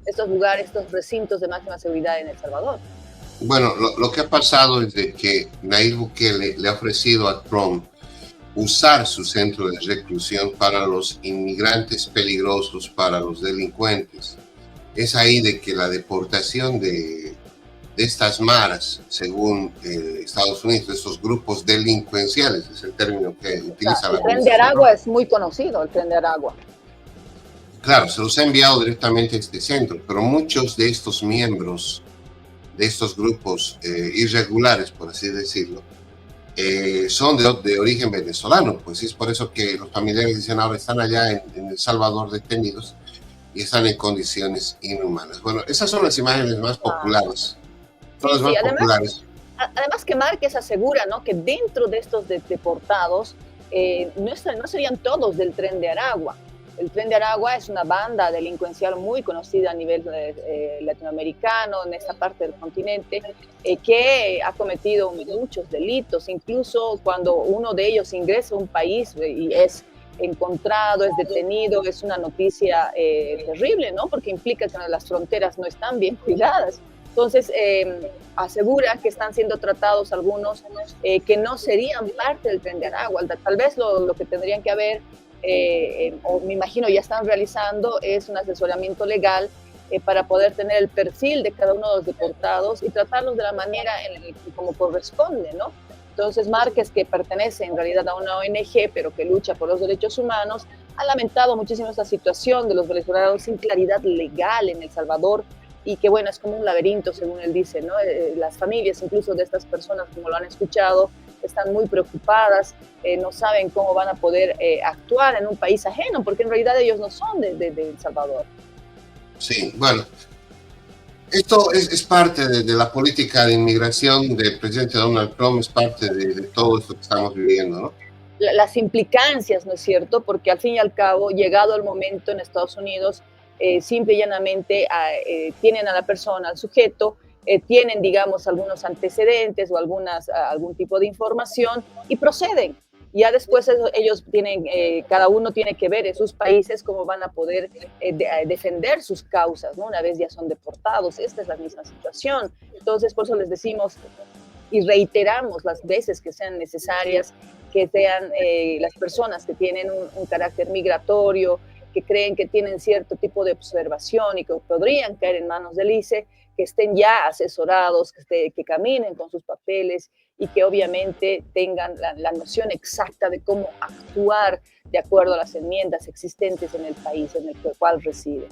estos lugares, estos recintos de máxima seguridad en El Salvador. Bueno, lo que ha pasado es de que Nayib Bukele le ha ofrecido a Trump usar su centro de reclusión para los inmigrantes peligrosos, para los delincuentes. Es ahí de que la deportación de estas maras, según Estados Unidos, de estos grupos delincuenciales, es el término que utiliza la El Tren de Aragua es muy conocido, el Tren de Aragua. Claro, se los ha enviado directamente a este centro, pero muchos de estos miembros de estos grupos irregulares, por así decirlo, son de origen venezolano, pues es por eso que los familiares dicen ahora están allá en El Salvador detenidos y están en condiciones inhumanas. Bueno, esas son las imágenes más populares. Son las más populares. Además que Márquez asegura, ¿no?, que dentro de estos deportados no serían todos del Tren de Aragua. El Tren de Aragua es una banda delincuencial muy conocida a nivel latinoamericano, en esta parte del continente, que ha cometido muchos delitos. Incluso cuando uno de ellos ingresa a un país y es encontrado, es detenido, es una noticia terrible, ¿no? Porque implica que las fronteras no están bien cuidadas. Entonces, asegura que están siendo tratados algunos que no serían parte del Tren de Aragua. Tal vez lo que tendrían que haber, o me imagino ya están realizando, es un asesoramiento legal para poder tener el perfil de cada uno de los deportados y tratarlos de la manera como corresponde, ¿no? Entonces Márquez, que pertenece en realidad a una ONG, pero que lucha por los derechos humanos, ha lamentado muchísimo esta situación de los venezolanos sin claridad legal en El Salvador, y que bueno, es como un laberinto, según él dice, ¿no? Las familias incluso de estas personas, como lo han escuchado, están muy preocupadas, no saben cómo van a poder actuar en un país ajeno, porque en realidad ellos no son de El Salvador. Sí, bueno, esto es parte de la política de inmigración del presidente Donald Trump, es parte de todo esto que estamos viviendo, ¿no? Las implicancias, ¿no es cierto? Porque al fin y al cabo, llegado el momento en Estados Unidos, simple y llanamente tienen a la persona, al sujeto, tienen, digamos, algunos antecedentes o algún tipo de información y proceden. Ya después ellos tienen, cada uno tiene que ver en sus países cómo van a poder defender sus causas, ¿no? Una vez ya son deportados. Esta es la misma situación. Entonces, por eso les decimos y reiteramos las veces que sean necesarias, que sean las personas que tienen un carácter migratorio, que creen que tienen cierto tipo de observación y que podrían caer en manos del ICE, que estén ya asesorados, que caminen con sus papeles y que obviamente tengan la noción exacta de cómo actuar de acuerdo a las enmiendas existentes en el país en el cual residen.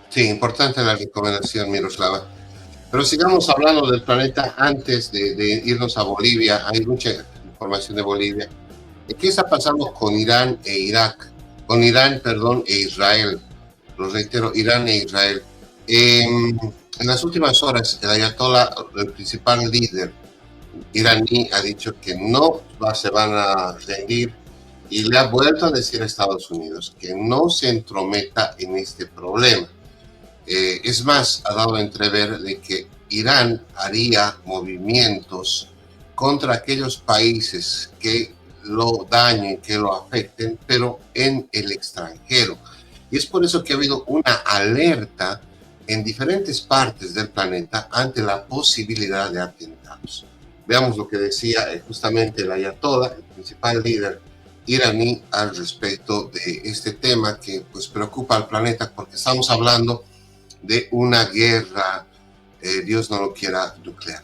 Sí, importante la recomendación, Miroslava. Pero sigamos hablando del planeta antes de irnos a Bolivia. Hay mucha información de Bolivia. ¿Qué está pasando con Irán e Irak? Con Irán, perdón, e Israel. Lo reitero, Irán e Israel. En las últimas horas, el ayatollah, el principal líder iraní, ha dicho que no se van a rendir y le ha vuelto a decir a Estados Unidos que no se entrometa en este problema. Es más, ha dado a entrever de que Irán haría movimientos contra aquellos países que lo dañen, que lo afecten, pero en el extranjero. Y es por eso que ha habido una alerta en diferentes partes del planeta ante la posibilidad de atentados. Veamos lo que decía justamente el ayatollah, el principal líder iraní, al respecto de este tema que pues preocupa al planeta, porque estamos hablando de una guerra, Dios no lo quiera, nuclear.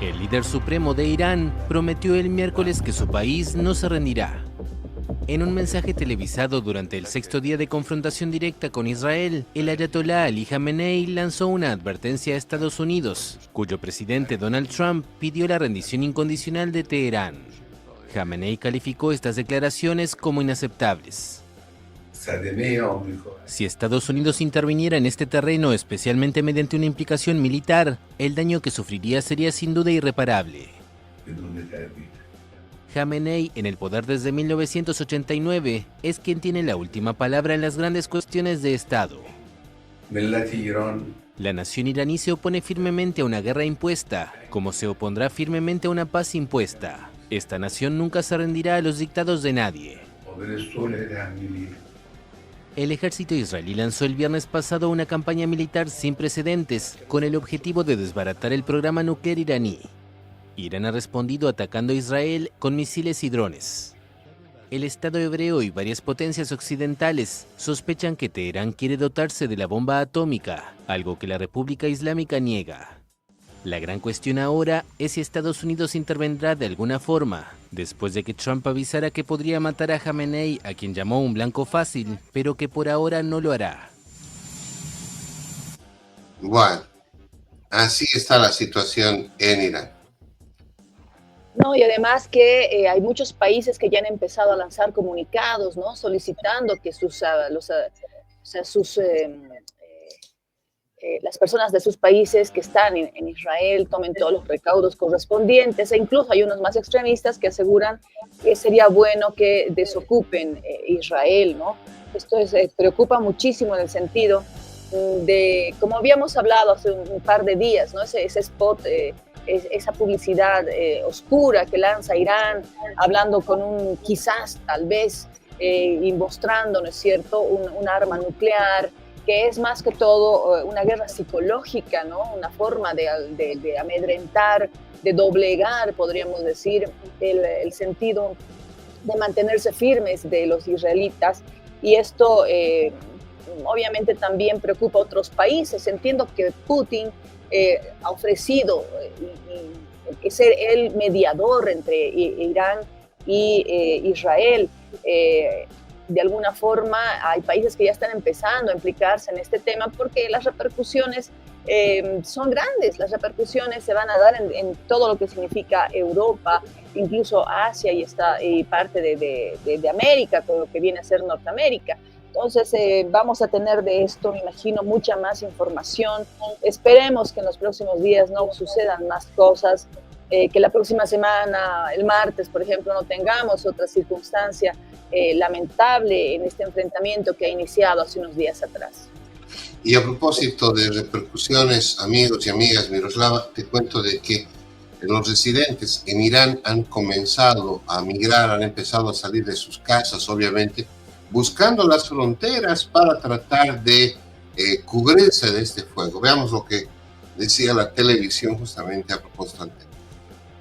El líder supremo de Irán prometió el miércoles que su país no se rendirá. En un mensaje televisado durante el 6º día de confrontación directa con Israel, el ayatolá Ali Khamenei lanzó una advertencia a Estados Unidos, cuyo presidente Donald Trump pidió la rendición incondicional de Teherán. Khamenei calificó estas declaraciones como inaceptables. Si Estados Unidos interviniera en este terreno, especialmente mediante una implicación militar, el daño que sufriría sería sin duda irreparable. Khamenei, en el poder desde 1989, es quien tiene la última palabra en las grandes cuestiones de Estado. La nación iraní se opone firmemente a una guerra impuesta, como se opondrá firmemente a una paz impuesta. Esta nación nunca se rendirá a los dictados de nadie. El ejército israelí lanzó el viernes pasado una campaña militar sin precedentes con el objetivo de desbaratar el programa nuclear iraní. Irán ha respondido atacando a Israel con misiles y drones. El Estado hebreo y varias potencias occidentales sospechan que Teherán quiere dotarse de la bomba atómica, algo que la República Islámica niega. La gran cuestión ahora es si Estados Unidos intervendrá de alguna forma, después de que Trump avisara que podría matar a Khamenei, a quien llamó un blanco fácil, pero que por ahora no lo hará. Bueno, así está la situación en Irán. No, y además que hay muchos países que ya han empezado a lanzar comunicados, ¿no? Solicitando que las personas de sus países que están en Israel tomen todos los recaudos correspondientes, e incluso hay unos más extremistas que aseguran que sería bueno que desocupen Israel, ¿no? Esto preocupa muchísimo en el sentido de, como habíamos hablado hace un par de días, ¿no? Ese spot, esa publicidad oscura que lanza Irán, hablando con quizás, tal vez, y mostrando, ¿no es cierto?, un arma nuclear, que es más que todo una guerra psicológica, ¿no? Una forma de amedrentar, de doblegar, podríamos decir, el sentido de mantenerse firmes de los israelitas y esto obviamente también preocupa a otros países. Entiendo que Putin ha ofrecido ser el mediador entre Irán y Israel. De alguna forma hay países que ya están empezando a implicarse en este tema porque las repercusiones son grandes, las repercusiones se van a dar en todo lo que significa Europa, incluso Asia y parte de América, con lo que viene a ser Norteamérica. Entonces vamos a tener de esto, me imagino, mucha más información. Esperemos que en los próximos días no sucedan más cosas, que la próxima semana, el martes, por ejemplo, no tengamos otra circunstancia lamentable en este enfrentamiento que ha iniciado hace unos días atrás. Y a propósito de repercusiones, amigos y amigas, Miroslava, te cuento de que los residentes en Irán han comenzado a migrar, han empezado a salir de sus casas, obviamente, buscando las fronteras para tratar de cubrirse de este fuego. Veamos lo que decía la televisión justamente a propósito del tema.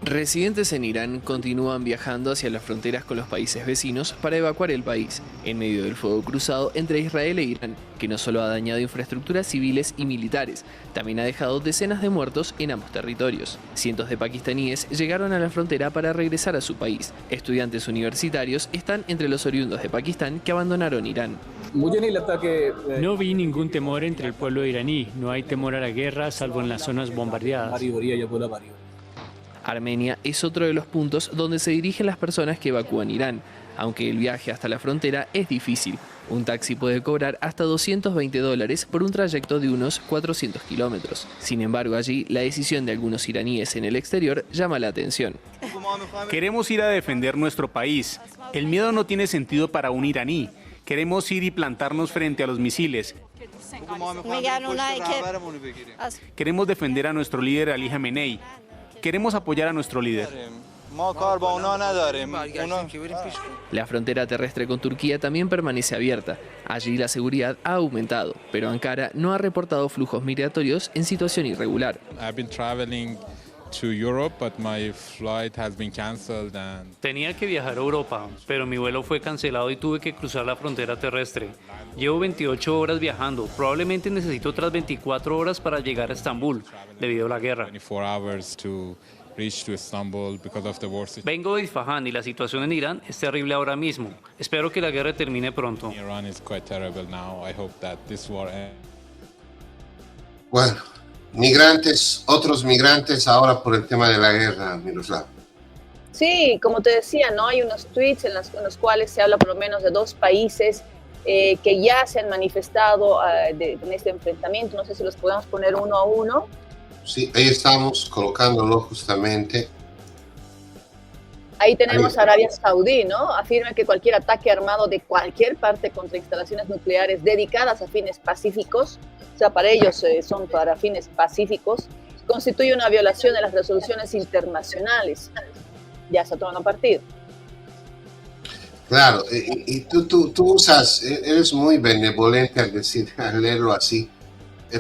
Residentes en Irán continúan viajando hacia las fronteras con los países vecinos para evacuar el país, en medio del fuego cruzado entre Israel e Irán, que no solo ha dañado infraestructuras civiles y militares, también ha dejado decenas de muertos en ambos territorios. Cientos de pakistaníes llegaron a la frontera para regresar a su país. Estudiantes universitarios están entre los oriundos de Pakistán que abandonaron Irán. No vi ningún temor entre el pueblo iraní, no hay temor a la guerra salvo en las zonas bombardeadas. Armenia es otro de los puntos donde se dirigen las personas que evacúan Irán, aunque el viaje hasta la frontera es difícil. Un taxi puede cobrar hasta $220 por un trayecto de unos 400 kilómetros. Sin embargo, allí la decisión de algunos iraníes en el exterior llama la atención. Queremos ir a defender nuestro país. El miedo no tiene sentido para un iraní. Queremos ir y plantarnos frente a los misiles. Queremos defender a nuestro líder Ali Khamenei. Queremos apoyar a nuestro líder. La frontera terrestre con Turquía también permanece abierta. Allí la seguridad ha aumentado, pero Ankara no ha reportado flujos migratorios en situación irregular. Tenía que viajar a Europa, pero mi vuelo fue cancelado y tuve que cruzar la frontera terrestre. Llevo 28 horas viajando. Probablemente necesito otras 24 horas para llegar a Estambul, debido a la guerra. Vengo de Isfahan y la situación en Irán es terrible ahora mismo. Espero que la guerra termine pronto. Bueno, migrantes, otros migrantes ahora por el tema de la guerra, Miroslava. Sí, como te decía, ¿no? Hay unos tweets en los cuales se habla por lo menos de 2 países que ya se han manifestado en este enfrentamiento. No sé si los podemos poner uno a uno. Sí, ahí estamos colocándolo justamente. Ahí tenemos a Arabia Saudí, ¿no? Afirma que cualquier ataque armado de cualquier parte contra instalaciones nucleares dedicadas a fines pacíficos, o sea, para ellos son para fines pacíficos, constituye una violación de las resoluciones internacionales. Ya está tomando partido. Claro, y tú eres muy benevolente al leerlo así,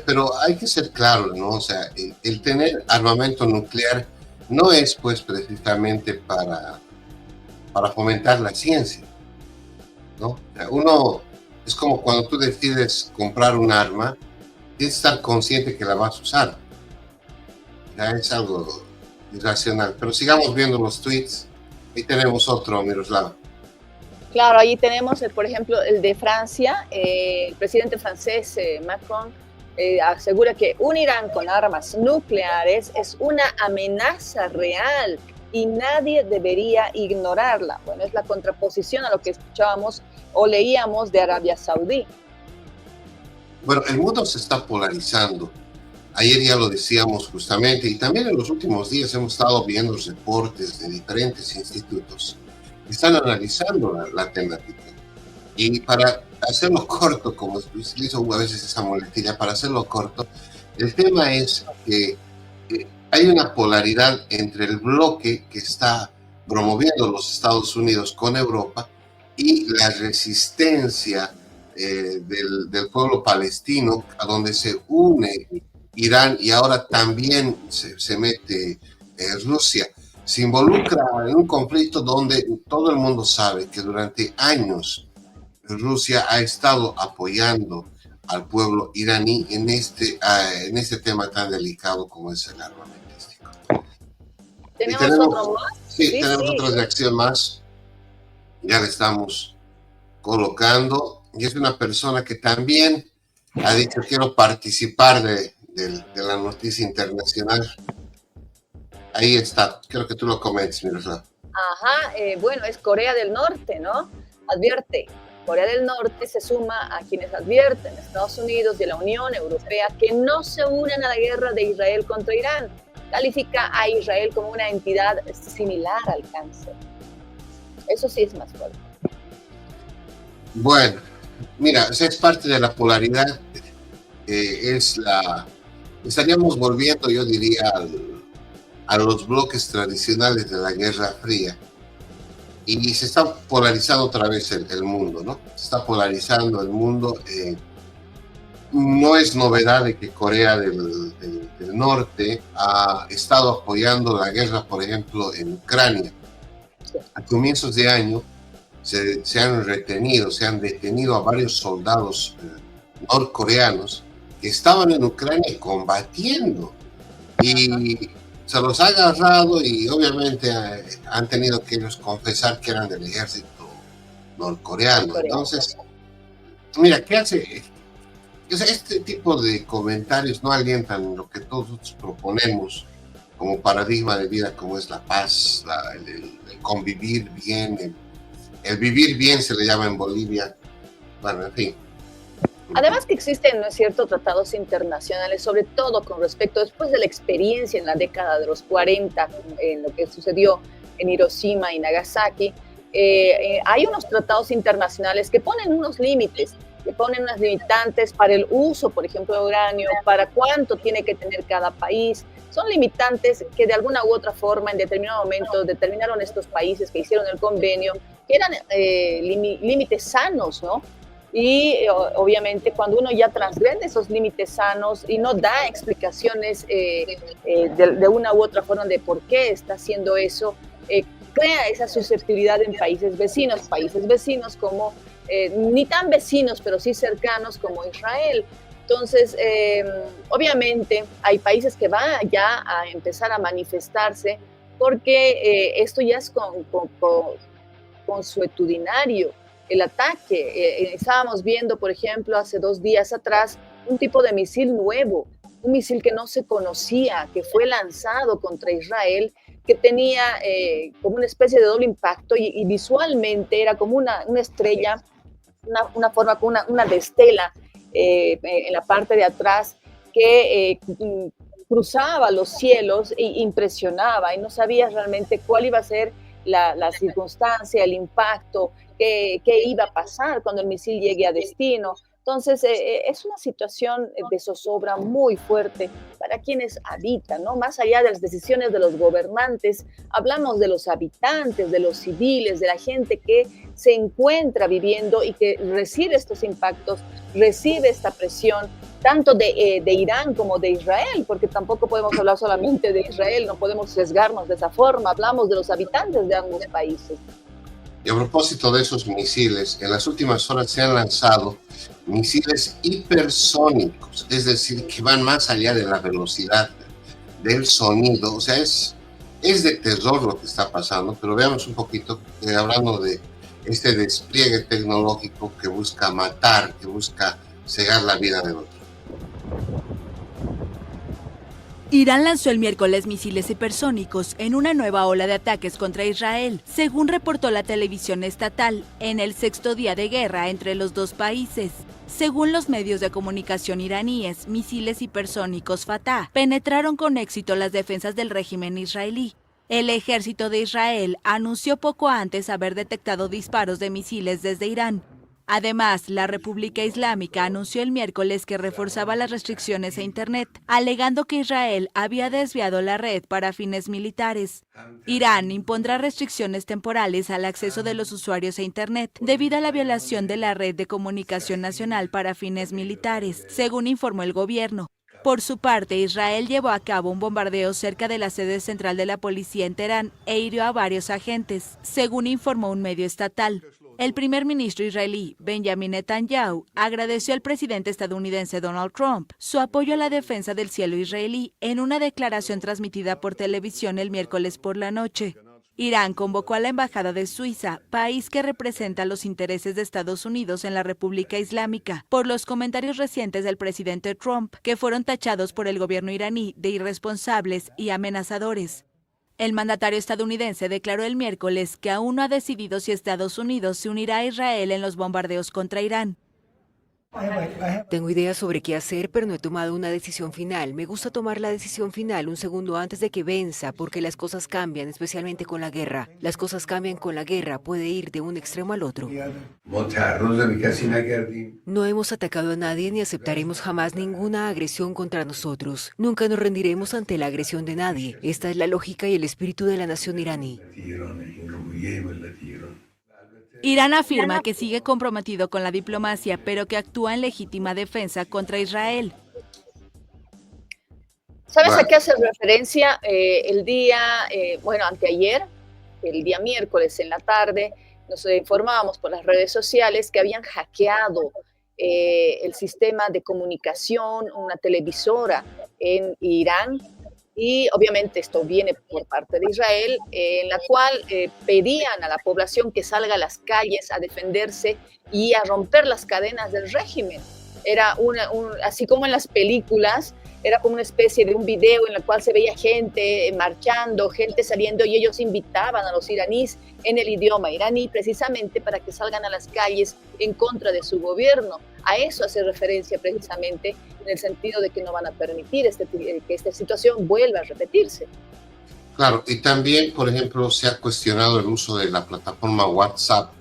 pero hay que ser claro, ¿no? O sea, el tener armamento nuclear no es pues precisamente para fomentar la ciencia, ¿no? O sea, uno, es como cuando tú decides comprar un arma, tienes que estar consciente que la vas a usar. Ya es algo irracional, pero sigamos viendo los tweets. Ahí tenemos otro, Miroslava. Claro, ahí tenemos, por ejemplo, el de Francia. El presidente francés, Macron, asegura que un Irán con armas nucleares es una amenaza real y nadie debería ignorarla. Bueno, es la contraposición a lo que escuchábamos o leíamos de Arabia Saudí. Bueno, el mundo se está polarizando. Ayer ya lo decíamos justamente, y también en los últimos días hemos estado viendo reportes de diferentes institutos que están analizando la temática. Y para hacerlo corto, como utilizo a veces esa muletilla, para hacerlo corto, el tema es que hay una polaridad entre el bloque que está promoviendo los Estados Unidos con Europa y la resistencia del pueblo palestino, a donde se une Irán y ahora también se mete Rusia. Se involucra en un conflicto donde todo el mundo sabe que durante años Rusia ha estado apoyando al pueblo iraní en este tema tan delicado como es el armamentístico. ¿Tenemos otro más? Sí, tenemos otra reacción más. Ya le estamos colocando. Y es una persona que también ha dicho: quiero participar de la noticia internacional. Ahí está. Quiero que tú lo comentes, Miroslav. Ajá, bueno, es Corea del Norte, ¿no? Advierte, Corea del Norte se suma a quienes advierten, Estados Unidos y la Unión Europea, que no se unan a la guerra de Israel contra Irán. Califica a Israel como una entidad similar al cáncer. Eso sí es más fuerte. Bueno, mira, es parte de la polaridad. Estaríamos volviendo, yo diría, a los bloques tradicionales de la Guerra Fría, y se está polarizando otra vez el mundo, ¿no? Se está polarizando el mundo. No es novedad de que Corea del Norte ha estado apoyando la guerra, por ejemplo, en Ucrania. A comienzos de año se han detenido a varios soldados norcoreanos que estaban en Ucrania combatiendo, y se los ha agarrado, y obviamente han tenido que ellos confesar que eran del ejército norcoreano. Entonces, mira, ¿qué hace? O sea, este tipo de comentarios no alientan lo que todos nosotros proponemos como paradigma de vida, como es la paz, el convivir bien, el vivir bien se le llama en Bolivia. Bueno, en fin. Además que existen, ¿no es cierto?, tratados internacionales, sobre todo con respecto, después de la experiencia en la década de los 40, en lo que sucedió en Hiroshima y Nagasaki, hay unos tratados internacionales que ponen unos límites, que ponen unas limitantes para el uso, por ejemplo, de uranio, para cuánto tiene que tener cada país. Son limitantes que de alguna u otra forma, en determinado momento, determinaron estos países que hicieron el convenio, que eran límites sanos, ¿no? Y obviamente cuando uno ya transgrede esos límites sanos y no da explicaciones de una u otra forma de por qué está haciendo eso, crea esa susceptibilidad en países vecinos como, ni tan vecinos, pero sí cercanos como Israel. Entonces, obviamente hay países que van ya a empezar a manifestarse porque esto ya es consuetudinario. El ataque, estábamos viendo, por ejemplo, hace 2 días atrás, un tipo de misil nuevo, un misil que no se conocía, que fue lanzado contra Israel, que tenía como una especie de doble impacto y visualmente era como una estrella, una forma como una destela en la parte de atrás que cruzaba los cielos e impresionaba, y no sabías realmente cuál iba a ser la circunstancia, el impacto, qué iba a pasar cuando el misil llegue a destino. Entonces, es una situación de zozobra muy fuerte para quienes habitan, ¿no? Más allá de las decisiones de los gobernantes, hablamos de los habitantes, de los civiles, de la gente que se encuentra viviendo y que recibe estos impactos, recibe esta presión, tanto de Irán como de Israel, porque tampoco podemos hablar solamente de Israel, no podemos sesgarnos de esa forma, hablamos de los habitantes de ambos países. Y a propósito de esos misiles, en las últimas horas se han lanzado misiles hipersónicos, es decir, que van más allá de la velocidad del sonido. O sea, es de terror lo que está pasando, pero veamos un poquito, hablando de este despliegue tecnológico que busca matar, que busca cegar la vida de otro. Irán lanzó el miércoles misiles hipersónicos en una nueva ola de ataques contra Israel, según reportó la televisión estatal, en el 6º día de guerra entre los dos países. Según los medios de comunicación iraníes, misiles hipersónicos Fatah penetraron con éxito las defensas del régimen israelí. El ejército de Israel anunció poco antes haber detectado disparos de misiles desde Irán. Además, la República Islámica anunció el miércoles que reforzaba las restricciones a Internet, alegando que Israel había desviado la red para fines militares. Irán impondrá restricciones temporales al acceso de los usuarios a Internet debido a la violación de la red de comunicación nacional para fines militares, según informó el gobierno. Por su parte, Israel llevó a cabo un bombardeo cerca de la sede central de la policía en Teherán e hirió a varios agentes, según informó un medio estatal. El primer ministro israelí, Benjamin Netanyahu, agradeció al presidente estadounidense Donald Trump su apoyo a la defensa del cielo israelí en una declaración transmitida por televisión el miércoles por la noche. Irán convocó a la Embajada de Suiza, país que representa los intereses de Estados Unidos en la República Islámica, por los comentarios recientes del presidente Trump, que fueron tachados por el gobierno iraní de irresponsables y amenazadores. El mandatario estadounidense declaró el miércoles que aún no ha decidido si Estados Unidos se unirá a Israel en los bombardeos contra Irán. Tengo ideas sobre qué hacer, pero no he tomado una decisión final. Me gusta tomar la decisión final un segundo antes de que venza, porque las cosas cambian, especialmente con la guerra. Las cosas cambian con la guerra, puede ir de un extremo al otro. No hemos atacado a nadie ni aceptaremos jamás ninguna agresión contra nosotros. Nunca nos rendiremos ante la agresión de nadie. Esta es la lógica y el espíritu de la nación iraní. Irán afirma que sigue comprometido con la diplomacia, pero que actúa en legítima defensa contra Israel. ¿Sabes a qué hace referencia el día, anteayer, el día miércoles en la tarde, nos informábamos por las redes sociales que habían hackeado el sistema de comunicación, una televisora en Irán? Y obviamente esto viene por parte de Israel, en la cual pedían a la población que salga a las calles a defenderse y a romper las cadenas del régimen. Era así como en las películas, era como una especie de un video en el cual se veía gente marchando, gente saliendo, y ellos invitaban a los iraníes en el idioma iraní precisamente para que salgan a las calles en contra de su gobierno. A eso hace referencia precisamente, en el sentido de que no van a permitir que esta situación vuelva a repetirse. Claro, y también, por ejemplo, se ha cuestionado el uso de la plataforma WhatsApp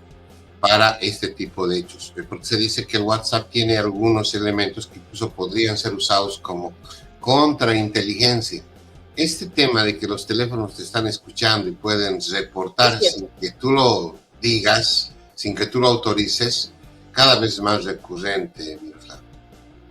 para este tipo de hechos, porque se dice que el WhatsApp tiene algunos elementos que incluso podrían ser usados como contrainteligencia. Este tema de que los teléfonos te están escuchando y pueden reportar sin que tú lo digas, sin que tú lo autorices, cada vez más recurrente, Miroslava.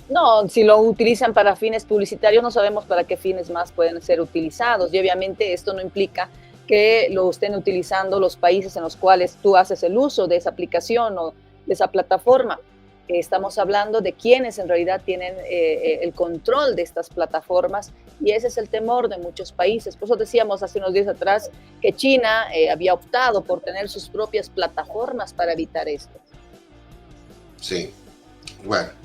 No, si lo utilizan para fines publicitarios, no sabemos para qué fines más pueden ser utilizados, y obviamente esto no implica que lo estén utilizando los países en los cuales tú haces el uso de esa aplicación o de esa plataforma. Estamos hablando de quienes en realidad tienen el control de estas plataformas, y ese es el temor de muchos países. Por eso decíamos hace unos días atrás que China había optado por tener sus propias plataformas para evitar esto. Sí, bueno.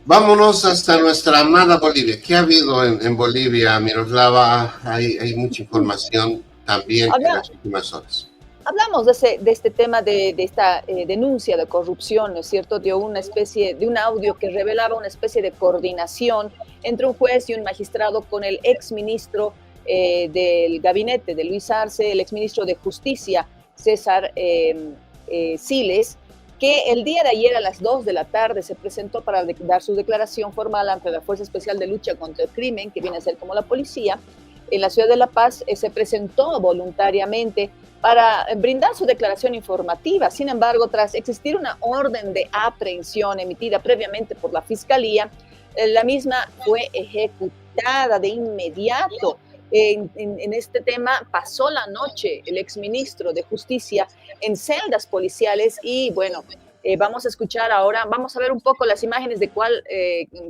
Vámonos hasta nuestra amada Bolivia. ¿Qué ha habido en Bolivia, Miroslava? Hay mucha información también en las últimas horas. Hablamos de este tema, de esta denuncia de corrupción, ¿no es cierto? De una especie de un audio que revelaba una especie de coordinación entre un juez y un magistrado con el exministro del gabinete de Luis Arce, el exministro de Justicia, César Siles, que el día de ayer a las 2 de la tarde se presentó para dar su declaración formal ante la Fuerza Especial de Lucha contra el Crimen, que viene a ser como la policía, en la ciudad de La Paz. Se presentó voluntariamente para brindar su declaración informativa. Sin embargo, tras existir una orden de aprehensión emitida previamente por la Fiscalía, la misma fue ejecutada de inmediato. En este tema pasó la noche el exministro de Justicia en celdas policiales, y bueno, vamos a escuchar ahora, vamos a ver un poco las imágenes de cual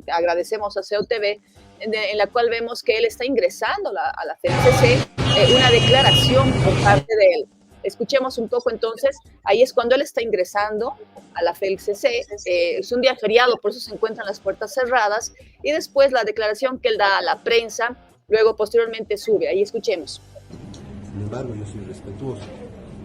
agradecemos a COTV, en la cual vemos que él está ingresando a la FELCC, una declaración por parte de él. Escuchemos un poco entonces, ahí es cuando él está ingresando a la FELCC, es un día feriado, por eso se encuentran las puertas cerradas, y después la declaración que él da a la prensa. Luego, posteriormente, sube. Ahí escuchemos. Sin embargo, yo soy respetuoso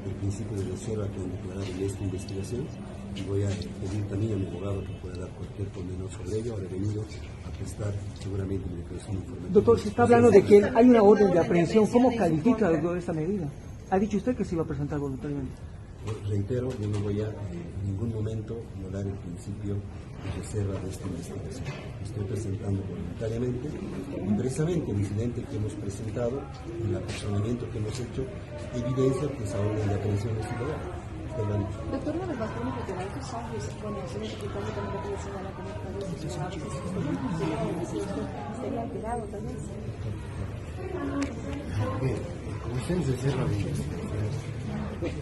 del principio de reserva que han declarado en esta investigación, y voy a pedir también a mi abogado que pueda dar cualquier pormenor sobre ello. Ahora he venido a prestar seguramente mi declaración informativa. Doctor, se está hablando de que hay una orden de aprehensión. ¿Cómo califica, doctor, esta medida? ¿Ha dicho usted que se iba a presentar voluntariamente? Reitero, yo no voy a en ningún momento violar el principio de reserva de esta investigación. Estoy presentando voluntariamente, y precisamente el incidente que hemos presentado, el apersonamiento que hemos hecho, evidencia que esa orden de aprehensión es ilegal. Doctor, una vez más, podemos reiterar que son conexiones que también lo señala como sería alterado también. Bien, como ustedes reserva de investigación,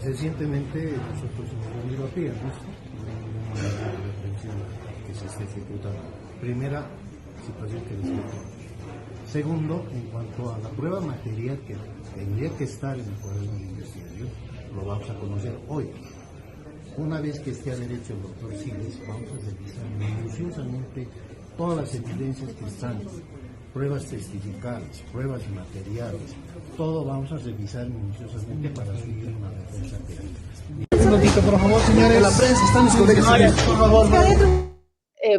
Recientemente nosotros en la Unión Europea hemos visto una medida de prevención que se está ejecutando. Primera situación que describimos. Segundo, en cuanto a la prueba material que tendría que estar en el cuaderno de investigación, lo vamos a conocer hoy. Una vez que esté a derecho el doctor Siles, vamos a revisar minuciosamente todas las evidencias que están, pruebas testificales, pruebas materiales, todo vamos a revisar minuciosamente para subir una defensa penal. Un momentito, por favor, señores. La prensa, están los colegas, por favor.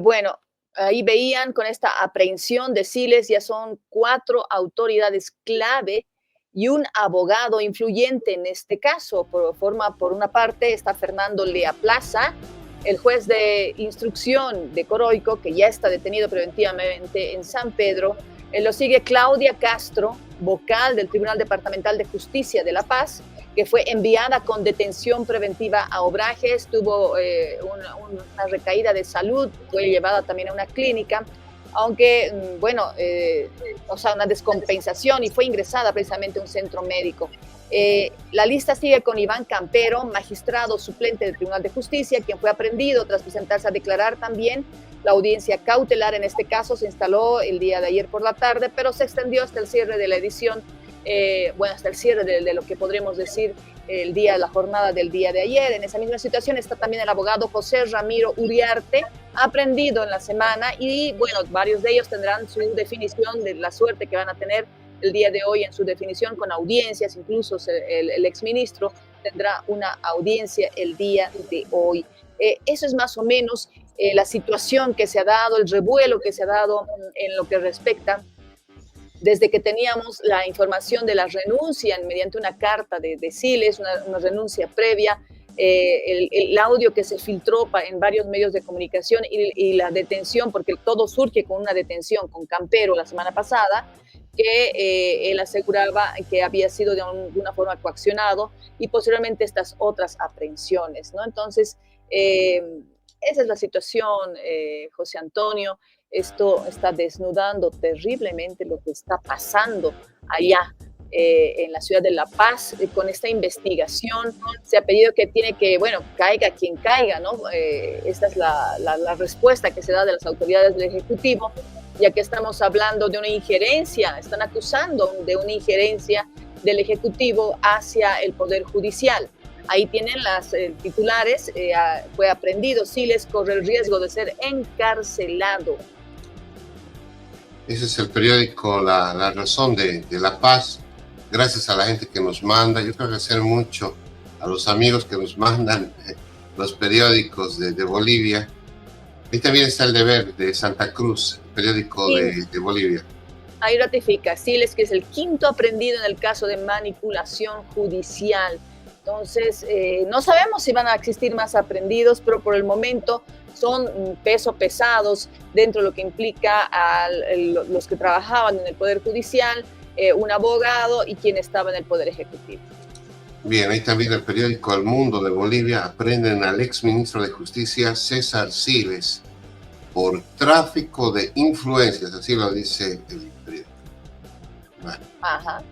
Bueno, ahí veían con esta aprehensión de Siles, ya son 4 autoridades clave y un abogado influyente en este caso. Por una parte está Fernando Lea Plaza, el juez de instrucción de Coroico, que ya está detenido preventivamente en San Pedro. Lo sigue Claudia Castro, vocal del Tribunal Departamental de Justicia de La Paz, que fue enviada con detención preventiva a Obrajes, tuvo una recaída de salud, fue llevada también a una clínica, aunque, una descompensación, y fue ingresada precisamente a un centro médico. La lista sigue con Iván Campero, magistrado suplente del Tribunal de Justicia, quien fue aprehendido tras presentarse a declarar también. La audiencia cautelar en este caso se instaló el día de ayer por la tarde, pero se extendió hasta el cierre de la edición, hasta el cierre de lo que podremos decir la jornada del día de ayer. En esa misma situación está también el abogado José Ramiro Uriarte, aprendido en la semana, y varios de ellos tendrán su definición de la suerte que van a tener el día de hoy en su definición con audiencias. Incluso el exministro tendrá una audiencia el día de hoy. Eso es más o menos la situación que se ha dado, el revuelo que se ha dado en lo que respecta desde que teníamos la información de la renuncia mediante una carta de Siles, una renuncia previa, el audio que se filtró en varios medios de comunicación y la detención, porque todo surge con una detención con Campero la semana pasada, que él aseguraba que había sido de alguna forma coaccionado, y posteriormente estas otras aprehensiones, ¿no? Entonces, esa es la situación, José Antonio. Esto está desnudando terriblemente lo que está pasando allá en la ciudad de La Paz con esta investigación. Se ha pedido que caiga quien caiga, ¿no? Esta es la respuesta que se da de las autoridades del Ejecutivo, ya que estamos hablando de una injerencia, están acusando de una injerencia del Ejecutivo hacia el Poder Judicial. Ahí tienen las titulares. Fue aprehendido Siles, corre el riesgo de ser encarcelado. Ese es el periódico La Razón de La Paz. Gracias a la gente que nos manda. Yo quiero agradecer mucho a los amigos que nos mandan los periódicos de Bolivia. Ahí también está El Deber de Santa Cruz, el periódico de Bolivia. Ahí ratifica Siles, que es el 5º aprehendido en el caso de manipulación judicial. Entonces, no sabemos si van a existir más aprehendidos, pero por el momento son pesos pesados dentro de lo que implica a los que trabajaban en el Poder Judicial, un abogado y quien estaba en el Poder Ejecutivo. Bien, ahí también el periódico El Mundo de Bolivia. Aprenden al exministro de Justicia César Siles por tráfico de influencias, así lo dice el periódico. Bueno. Ajá.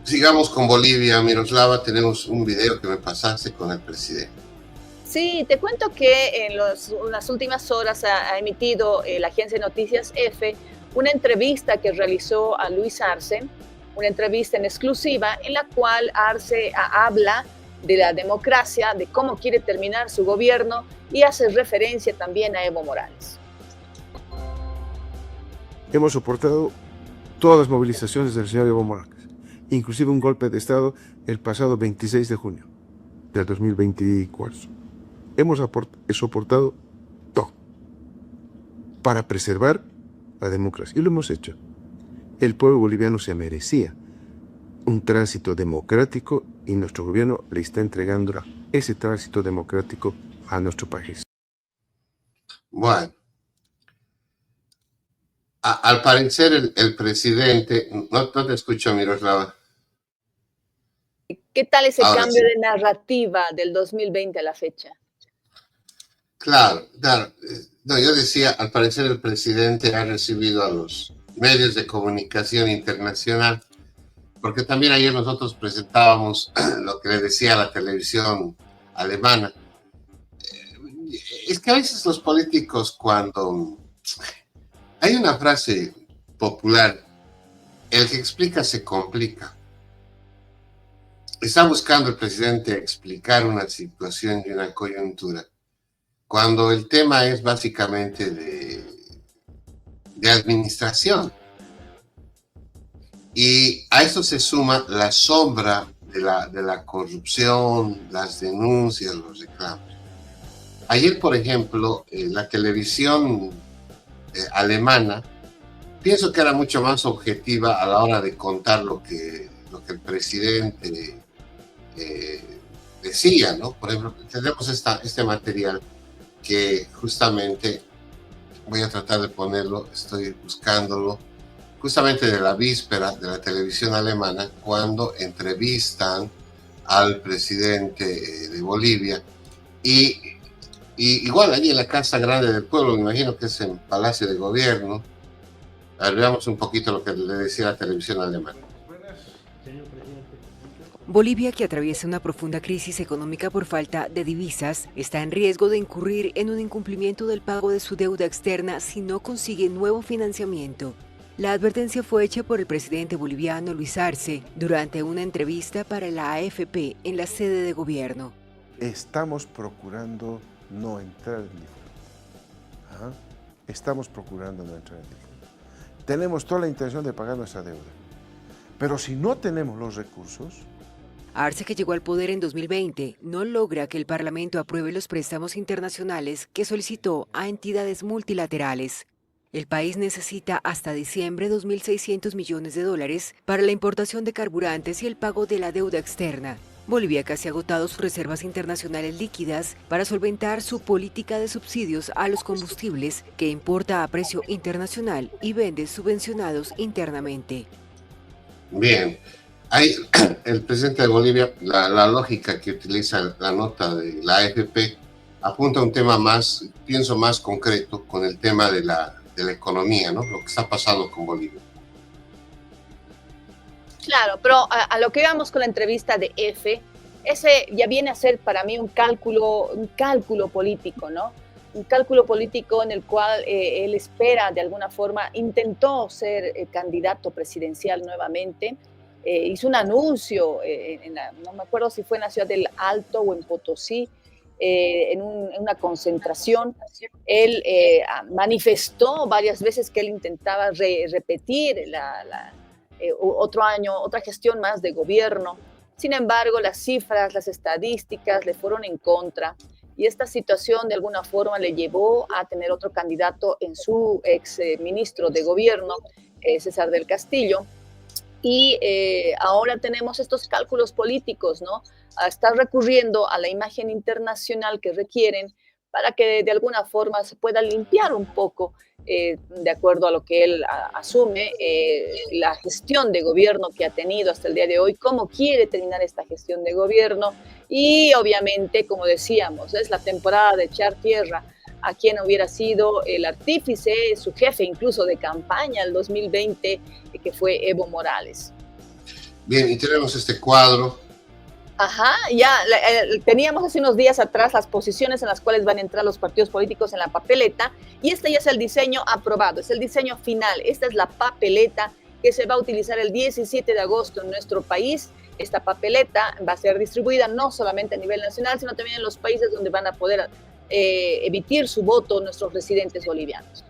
Sigamos con Bolivia, Miroslava. Tenemos un video que me pasaste con el presidente. Sí, te cuento que en las últimas horas ha emitido la agencia de noticias EFE una entrevista que realizó a Luis Arce, una entrevista en exclusiva en la cual Arce habla de la democracia, de cómo quiere terminar su gobierno, y hace referencia también a Evo Morales. Hemos soportado todas las movilizaciones del señor Evo Morales, inclusive un golpe de Estado el pasado 26 de junio del 2024. Hemos soportado todo para preservar la democracia, y lo hemos hecho. El pueblo boliviano se merecía un tránsito democrático, y nuestro gobierno le está entregando ese tránsito democrático a nuestro país. Bueno, al parecer el presidente, no te escucho, Miroslava. ¿Qué tal ese Ahora cambio sí. de narrativa del 2020 a la fecha? Claro. No, yo decía, al parecer el presidente ha recibido a los medios de comunicación internacional porque también ayer nosotros presentábamos lo que le decía la televisión alemana. Es que a veces los políticos, cuando hay una frase popular, el que explica se complica. Está buscando el presidente explicar una situación y una coyuntura, cuando el tema es básicamente de administración. Y a eso se suma la sombra de la corrupción, las denuncias, los reclamos. Ayer, por ejemplo, la televisión alemana, pienso que era mucho más objetiva a la hora de contar lo que el presidente decía, ¿no? Por ejemplo, tenemos este material que justamente, voy a tratar de ponerlo, estoy buscándolo, justamente de la víspera de la televisión alemana, cuando entrevistan al presidente de Bolivia, y igual allí en la Casa Grande del Pueblo, me imagino que es en Palacio de Gobierno. A ver, veamos un poquito lo que le decía la televisión alemana. Bolivia, que atraviesa una profunda crisis económica por falta de divisas, está en riesgo de incurrir en un incumplimiento del pago de su deuda externa si no consigue nuevo financiamiento. La advertencia fue hecha por el presidente boliviano Luis Arce durante una entrevista para la AFP en la sede de gobierno. Estamos procurando no entrar en default. Estamos procurando no entrar en default. Tenemos toda la intención de pagar nuestra deuda. Pero si no tenemos los recursos... Arce, que llegó al poder en 2020, no logra que el Parlamento apruebe los préstamos internacionales que solicitó a entidades multilaterales. El país necesita hasta diciembre 2.600 millones de dólares para la importación de carburantes y el pago de la deuda externa. Bolivia casi ha agotado sus reservas internacionales líquidas para solventar su política de subsidios a los combustibles que importa a precio internacional y vende subvencionados internamente. Bien, hay el presidente de Bolivia, la lógica que utiliza la nota de la AFP apunta a un tema más, pienso más concreto, con el tema de la economía, ¿no? Lo que está pasando con Bolivia. Claro, pero a lo que vamos con la entrevista de F, ese ya viene a ser para mí un cálculo político, ¿no? Un cálculo político en el cual él espera, de alguna forma, intentó ser candidato presidencial nuevamente, hizo un anuncio, no me acuerdo si fue en la ciudad del Alto o en Potosí, en una concentración. Él manifestó varias veces que él intentaba repetir otro año, otra gestión más de gobierno. Sin embargo, las cifras, las estadísticas le fueron en contra, y esta situación de alguna forma le llevó a tener otro candidato en su ex ministro de gobierno, César del Castillo. Y ahora tenemos estos cálculos políticos, ¿no? A estar recurriendo a la imagen internacional que requieren para que de alguna forma se pueda limpiar un poco, de acuerdo a lo que él asume, la gestión de gobierno que ha tenido hasta el día de hoy, cómo quiere terminar esta gestión de gobierno. Y obviamente, como decíamos, es la temporada de echar tierra a quien hubiera sido el artífice, su jefe incluso de campaña el 2020, que fue Evo Morales. Bien, y tenemos este cuadro. Ajá, ya teníamos hace unos días atrás las posiciones en las cuales van a entrar los partidos políticos en la papeleta, y este ya es el diseño aprobado, es el diseño final. Esta es la papeleta que se va a utilizar el 17 de agosto en nuestro país. Esta papeleta va a ser distribuida no solamente a nivel nacional, sino también en los países donde van a poder emitir su voto nuestros residentes bolivianos.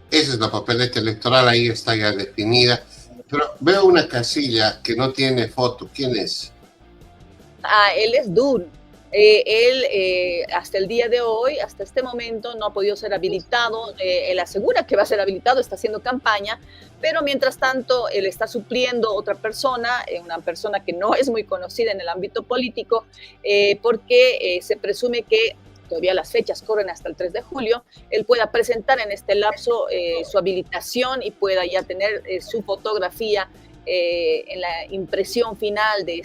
Esa es la papeleta electoral, ahí está ya definida. Pero veo una casilla que no tiene foto. ¿Quién es? Él es Dun. Él hasta el día de hoy, hasta este momento, no ha podido ser habilitado. Él asegura que va a ser habilitado, está haciendo campaña, pero mientras tanto él está supliendo otra persona, una persona que no es muy conocida en el ámbito político, porque se presume que todavía las fechas corren hasta el 3 de julio, él pueda presentar en este lapso su habilitación y pueda ya tener su fotografía en la impresión final de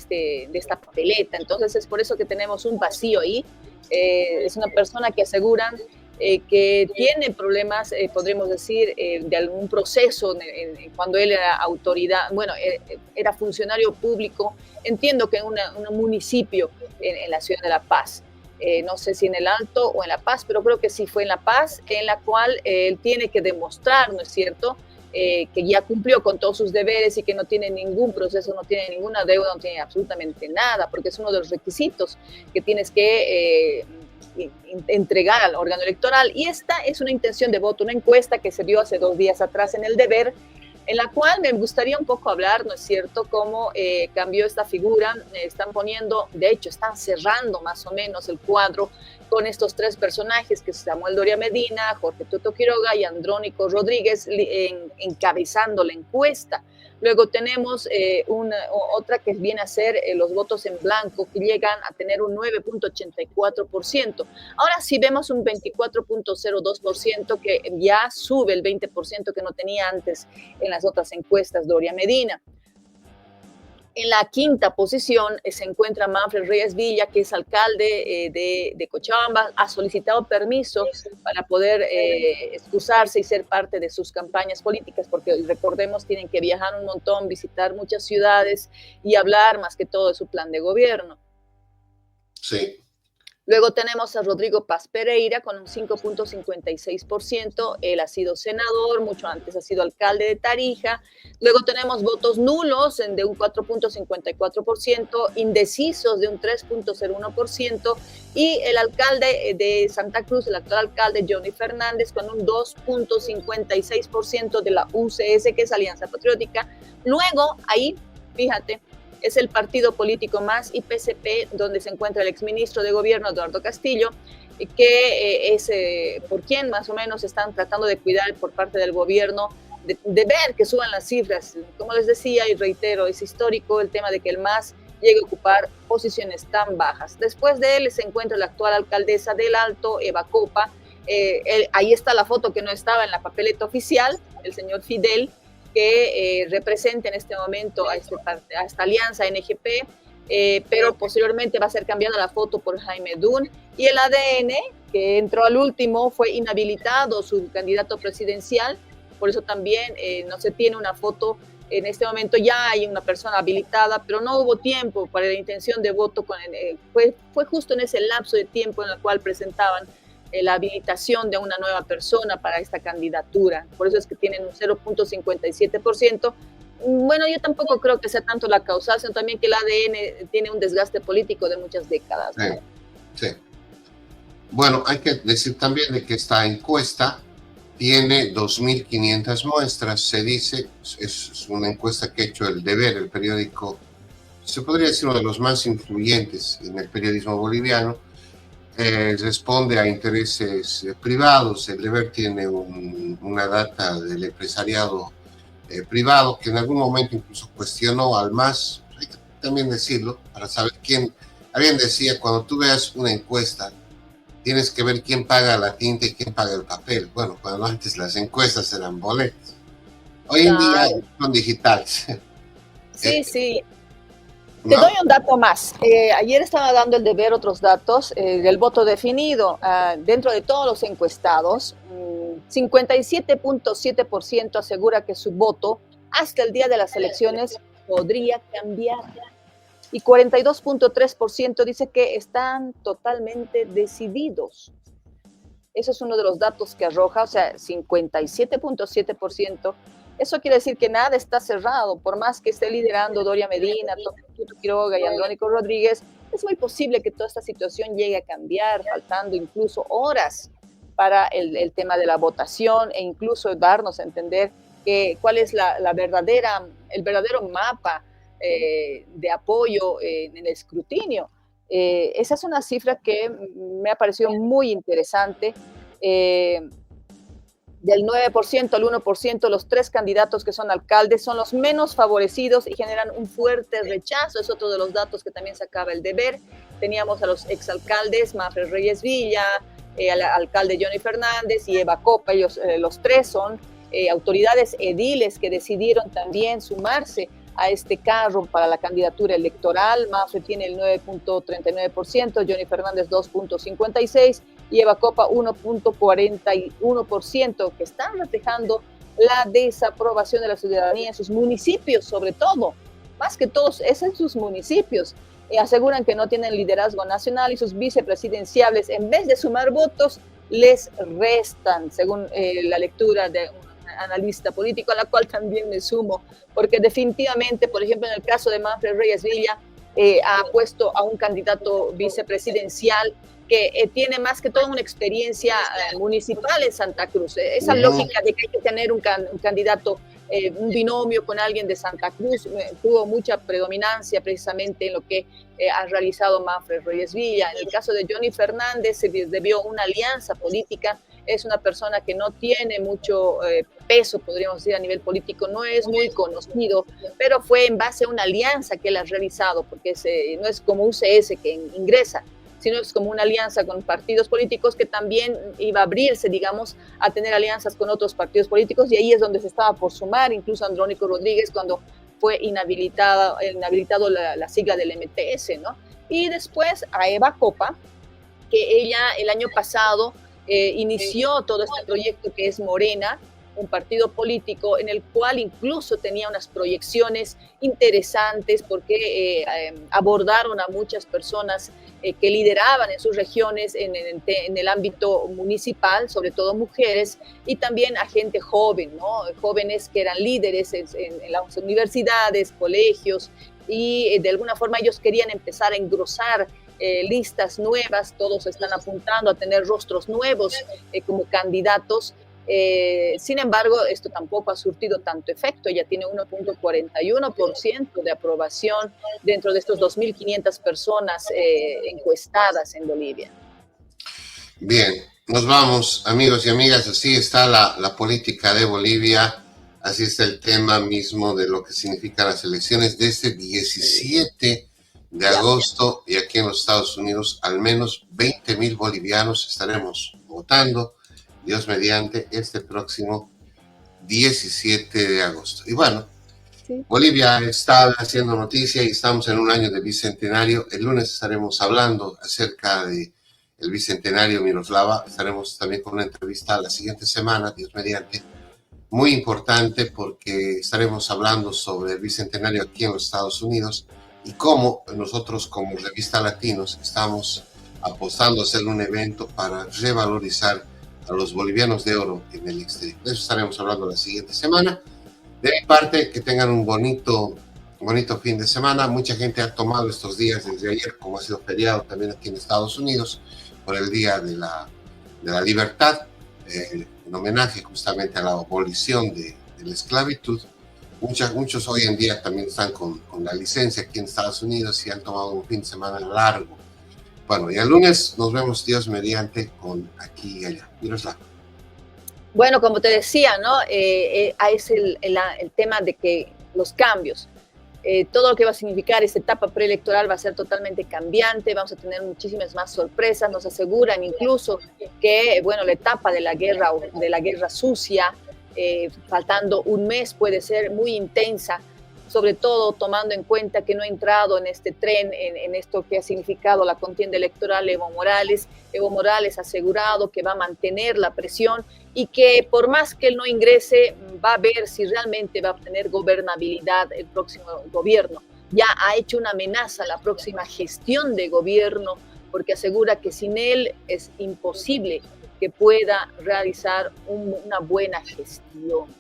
esta papeleta. Entonces es por eso que tenemos un vacío ahí. Es una persona que aseguran que tiene problemas, podríamos decir, de algún proceso cuando él era autoridad, bueno, era funcionario público, entiendo que en un municipio en la ciudad de La Paz. No sé si en el Alto o en La Paz, pero creo que sí fue en La Paz, en la cual él tiene que demostrar, ¿no es cierto?, que ya cumplió con todos sus deberes y que no tiene ningún proceso, no tiene ninguna deuda, no tiene absolutamente nada, porque es uno de los requisitos que tienes que entregar al órgano electoral. Y esta es una intención de voto, una encuesta que se dio hace 2 días atrás en El Deber, en la cual me gustaría un poco hablar, ¿no es cierto?, cómo cambió esta figura. Están poniendo, de hecho, están cerrando más o menos el cuadro con estos 3 personajes, que es Samuel Doria Medina, Jorge Tuto Quiroga y Andrónico Rodríguez, encabezando la encuesta. Luego tenemos otra que viene a ser los votos en blanco, que llegan a tener un 9.84%. Ahora sí vemos un 24.02%, que ya sube el 20% que no tenía antes en las otras encuestas Doria Medina. En la quinta posición se encuentra Manfred Reyes Villa, que es alcalde de Cochabamba. Ha solicitado permiso para poder excusarse y ser parte de sus campañas políticas, porque recordemos, tienen que viajar un montón, visitar muchas ciudades y hablar más que todo de su plan de gobierno. Sí. Luego tenemos a Rodrigo Paz Pereira con un 5.56%. Él ha sido senador, mucho antes ha sido alcalde de Tarija. Luego tenemos votos nulos de un 4.54%, indecisos de un 3.01% y el alcalde de Santa Cruz, el actual alcalde Johnny Fernández, con un 2.56% de la UCS, que es Alianza Patriótica. Luego, ahí, fíjate, es el partido político MAS y PCP, donde se encuentra el exministro de Gobierno, Eduardo Castillo, que es por quien más o menos están tratando de cuidar por parte del gobierno, de ver que suban las cifras. Como les decía y reitero, es histórico el tema de que el MAS llegue a ocupar posiciones tan bajas. Después de él se encuentra la actual alcaldesa del Alto, Eva Copa. Ahí está la foto que no estaba en la papeleta oficial, el señor Fidel, que representa en este momento a esta alianza NGP, pero posteriormente va a ser cambiada la foto por Jaime Dun, y el ADN, que entró al último, fue inhabilitado su candidato presidencial, por eso también no se tiene una foto. En este momento ya hay una persona habilitada, pero no hubo tiempo para la intención de voto, fue justo en ese lapso de tiempo en el cual presentaban la habilitación de una nueva persona para esta candidatura. Por eso es que tienen un 0.57%. Bueno, yo tampoco creo que sea tanto la causal, sino también que el ADN tiene un desgaste político de muchas décadas, ¿no? Sí. Bueno, hay que decir también de que esta encuesta tiene 2.500 muestras, se dice. Es una encuesta que ha hecho El Deber, el periódico, se podría decir uno de los más influyentes en el periodismo boliviano. Responde a intereses privados. El Deber tiene una data del empresariado privado que en algún momento incluso cuestionó al MAS, hay que también decirlo, para saber quién. Alguien decía, cuando tú veas una encuesta, tienes que ver quién paga la tinta y quién paga el papel. Bueno, cuando antes las encuestas eran boletos. Hoy en día son digitales. Sí, sí. Te doy un dato más. Ayer estaba dando El Deber otros datos del voto definido. Dentro de todos los encuestados, 57.7% asegura que su voto hasta el día de las elecciones podría cambiar. Y 42.3% dice que están totalmente decididos. Eso es uno de los datos que arroja, o sea, 57.7%. Eso quiere decir que nada está cerrado, por más que esté liderando Doria Medina, Tuto Quiroga y Andrónico Rodríguez. Es muy posible que toda esta situación llegue a cambiar, faltando incluso horas para el tema de la votación, e incluso darnos a entender cuál es el verdadero mapa de apoyo en el escrutinio. Esa es una cifra que me ha parecido muy interesante. Del 9% al 1%, los 3 candidatos que son alcaldes son los menos favorecidos y generan un fuerte rechazo. Es otro de los datos que también sacaba El Deber. Teníamos a los exalcaldes Manfred Reyes Villa, al alcalde Johnny Fernández y Eva Copa. Ellos, los 3 son autoridades ediles que decidieron también sumarse a este carro para la candidatura electoral. Manfred tiene el 9.39%, Johnny Fernández 2.56%, y Eva Copa 1.41%, que están reflejando la desaprobación de la ciudadanía en sus municipios, sobre todo, más que todos, es en sus municipios. Aseguran que no tienen liderazgo nacional y sus vicepresidenciables, en vez de sumar votos, les restan, según la lectura de un analista político, a la cual también me sumo, porque definitivamente, por ejemplo, en el caso de Manfred Reyes Villa, ha puesto a un candidato vicepresidencial que tiene más que todo una experiencia municipal en Santa Cruz. Esa lógica de que hay que tener un candidato, un binomio con alguien de Santa Cruz, tuvo mucha predominancia precisamente en lo que ha realizado Manfred Reyes Villa. En el caso de Johnny Fernández se debió una alianza política. Es una persona que no tiene mucho peso, podríamos decir, a nivel político, no es muy conocido, pero fue en base a una alianza que él ha realizado, porque no es como UCS que ingresa, sino es como una alianza con partidos políticos que también iba a abrirse, digamos, a tener alianzas con otros partidos políticos, y ahí es donde se estaba por sumar, incluso Andrónico Rodríguez, cuando fue inhabilitado la sigla del MTS, ¿no? Y después a Eva Copa, que ella el año pasado inició todo este proyecto que es Morena, un partido político en el cual incluso tenía unas proyecciones interesantes porque abordaron a muchas personas que lideraban en sus regiones en el ámbito municipal, sobre todo mujeres, y también a gente joven, ¿no? Jóvenes que eran líderes en las universidades, colegios, y de alguna forma ellos querían empezar a engrosar listas nuevas. Todos están apuntando a tener rostros nuevos como candidatos. Sin embargo, esto tampoco ha surtido tanto efecto. Ella tiene 1.41% de aprobación dentro de estos 2.500 personas encuestadas en Bolivia. Bien, nos vamos, amigos y amigas. Así está la política de Bolivia. Así está el tema mismo de lo que significan las elecciones de este 17 de agosto. Y aquí en los Estados Unidos, al menos 20.000 bolivianos estaremos votando, Dios mediante, este próximo 17 de agosto. Y bueno, sí, Bolivia está haciendo noticia y estamos en un año de bicentenario. El lunes estaremos hablando acerca de el bicentenario Miroslava. Estaremos también con una entrevista la siguiente semana, Dios mediante, muy importante, porque estaremos hablando sobre el bicentenario aquí en los Estados Unidos y cómo nosotros como Revista Latinos estamos apostando a hacer un evento para revalorizar a los bolivianos de oro en el exterior. De eso estaremos hablando la siguiente semana. De mi parte, que tengan un bonito fin de semana. Mucha gente ha tomado estos días desde ayer, como ha sido feriado también aquí en Estados Unidos, por el Día de la Libertad, en homenaje justamente a la abolición de la esclavitud. Muchos hoy en día también están con la licencia aquí en Estados Unidos y han tomado un fin de semana largo. Bueno, y el lunes nos vemos, Dios mediante, con aquí y allá. Miroslava. Bueno, como te decía, ¿no? Es el tema de que los cambios, todo lo que va a significar esta etapa preelectoral va a ser totalmente cambiante, vamos a tener muchísimas más sorpresas, nos aseguran incluso que, bueno, la etapa de la guerra sucia, faltando un mes, puede ser muy intensa, sobre todo tomando en cuenta que no ha entrado en este tren, en esto que ha significado la contienda electoral Evo Morales. Evo Morales ha asegurado que va a mantener la presión y que por más que él no ingrese, va a ver si realmente va a obtener gobernabilidad el próximo gobierno. Ya ha hecho una amenaza a la próxima gestión de gobierno, porque asegura que sin él es imposible que pueda realizar una buena gestión.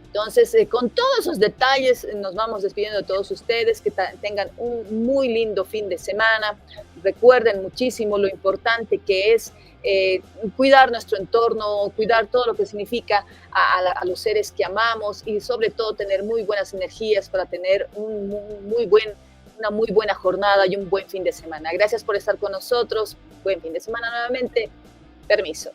Entonces, con todos esos detalles, nos vamos despidiendo de todos ustedes, que tengan un muy lindo fin de semana. Recuerden muchísimo lo importante que es cuidar nuestro entorno, cuidar todo lo que significa a los seres que amamos y sobre todo tener muy buenas energías para tener una muy buena jornada y un buen fin de semana. Gracias por estar con nosotros. Buen fin de semana nuevamente. Permiso.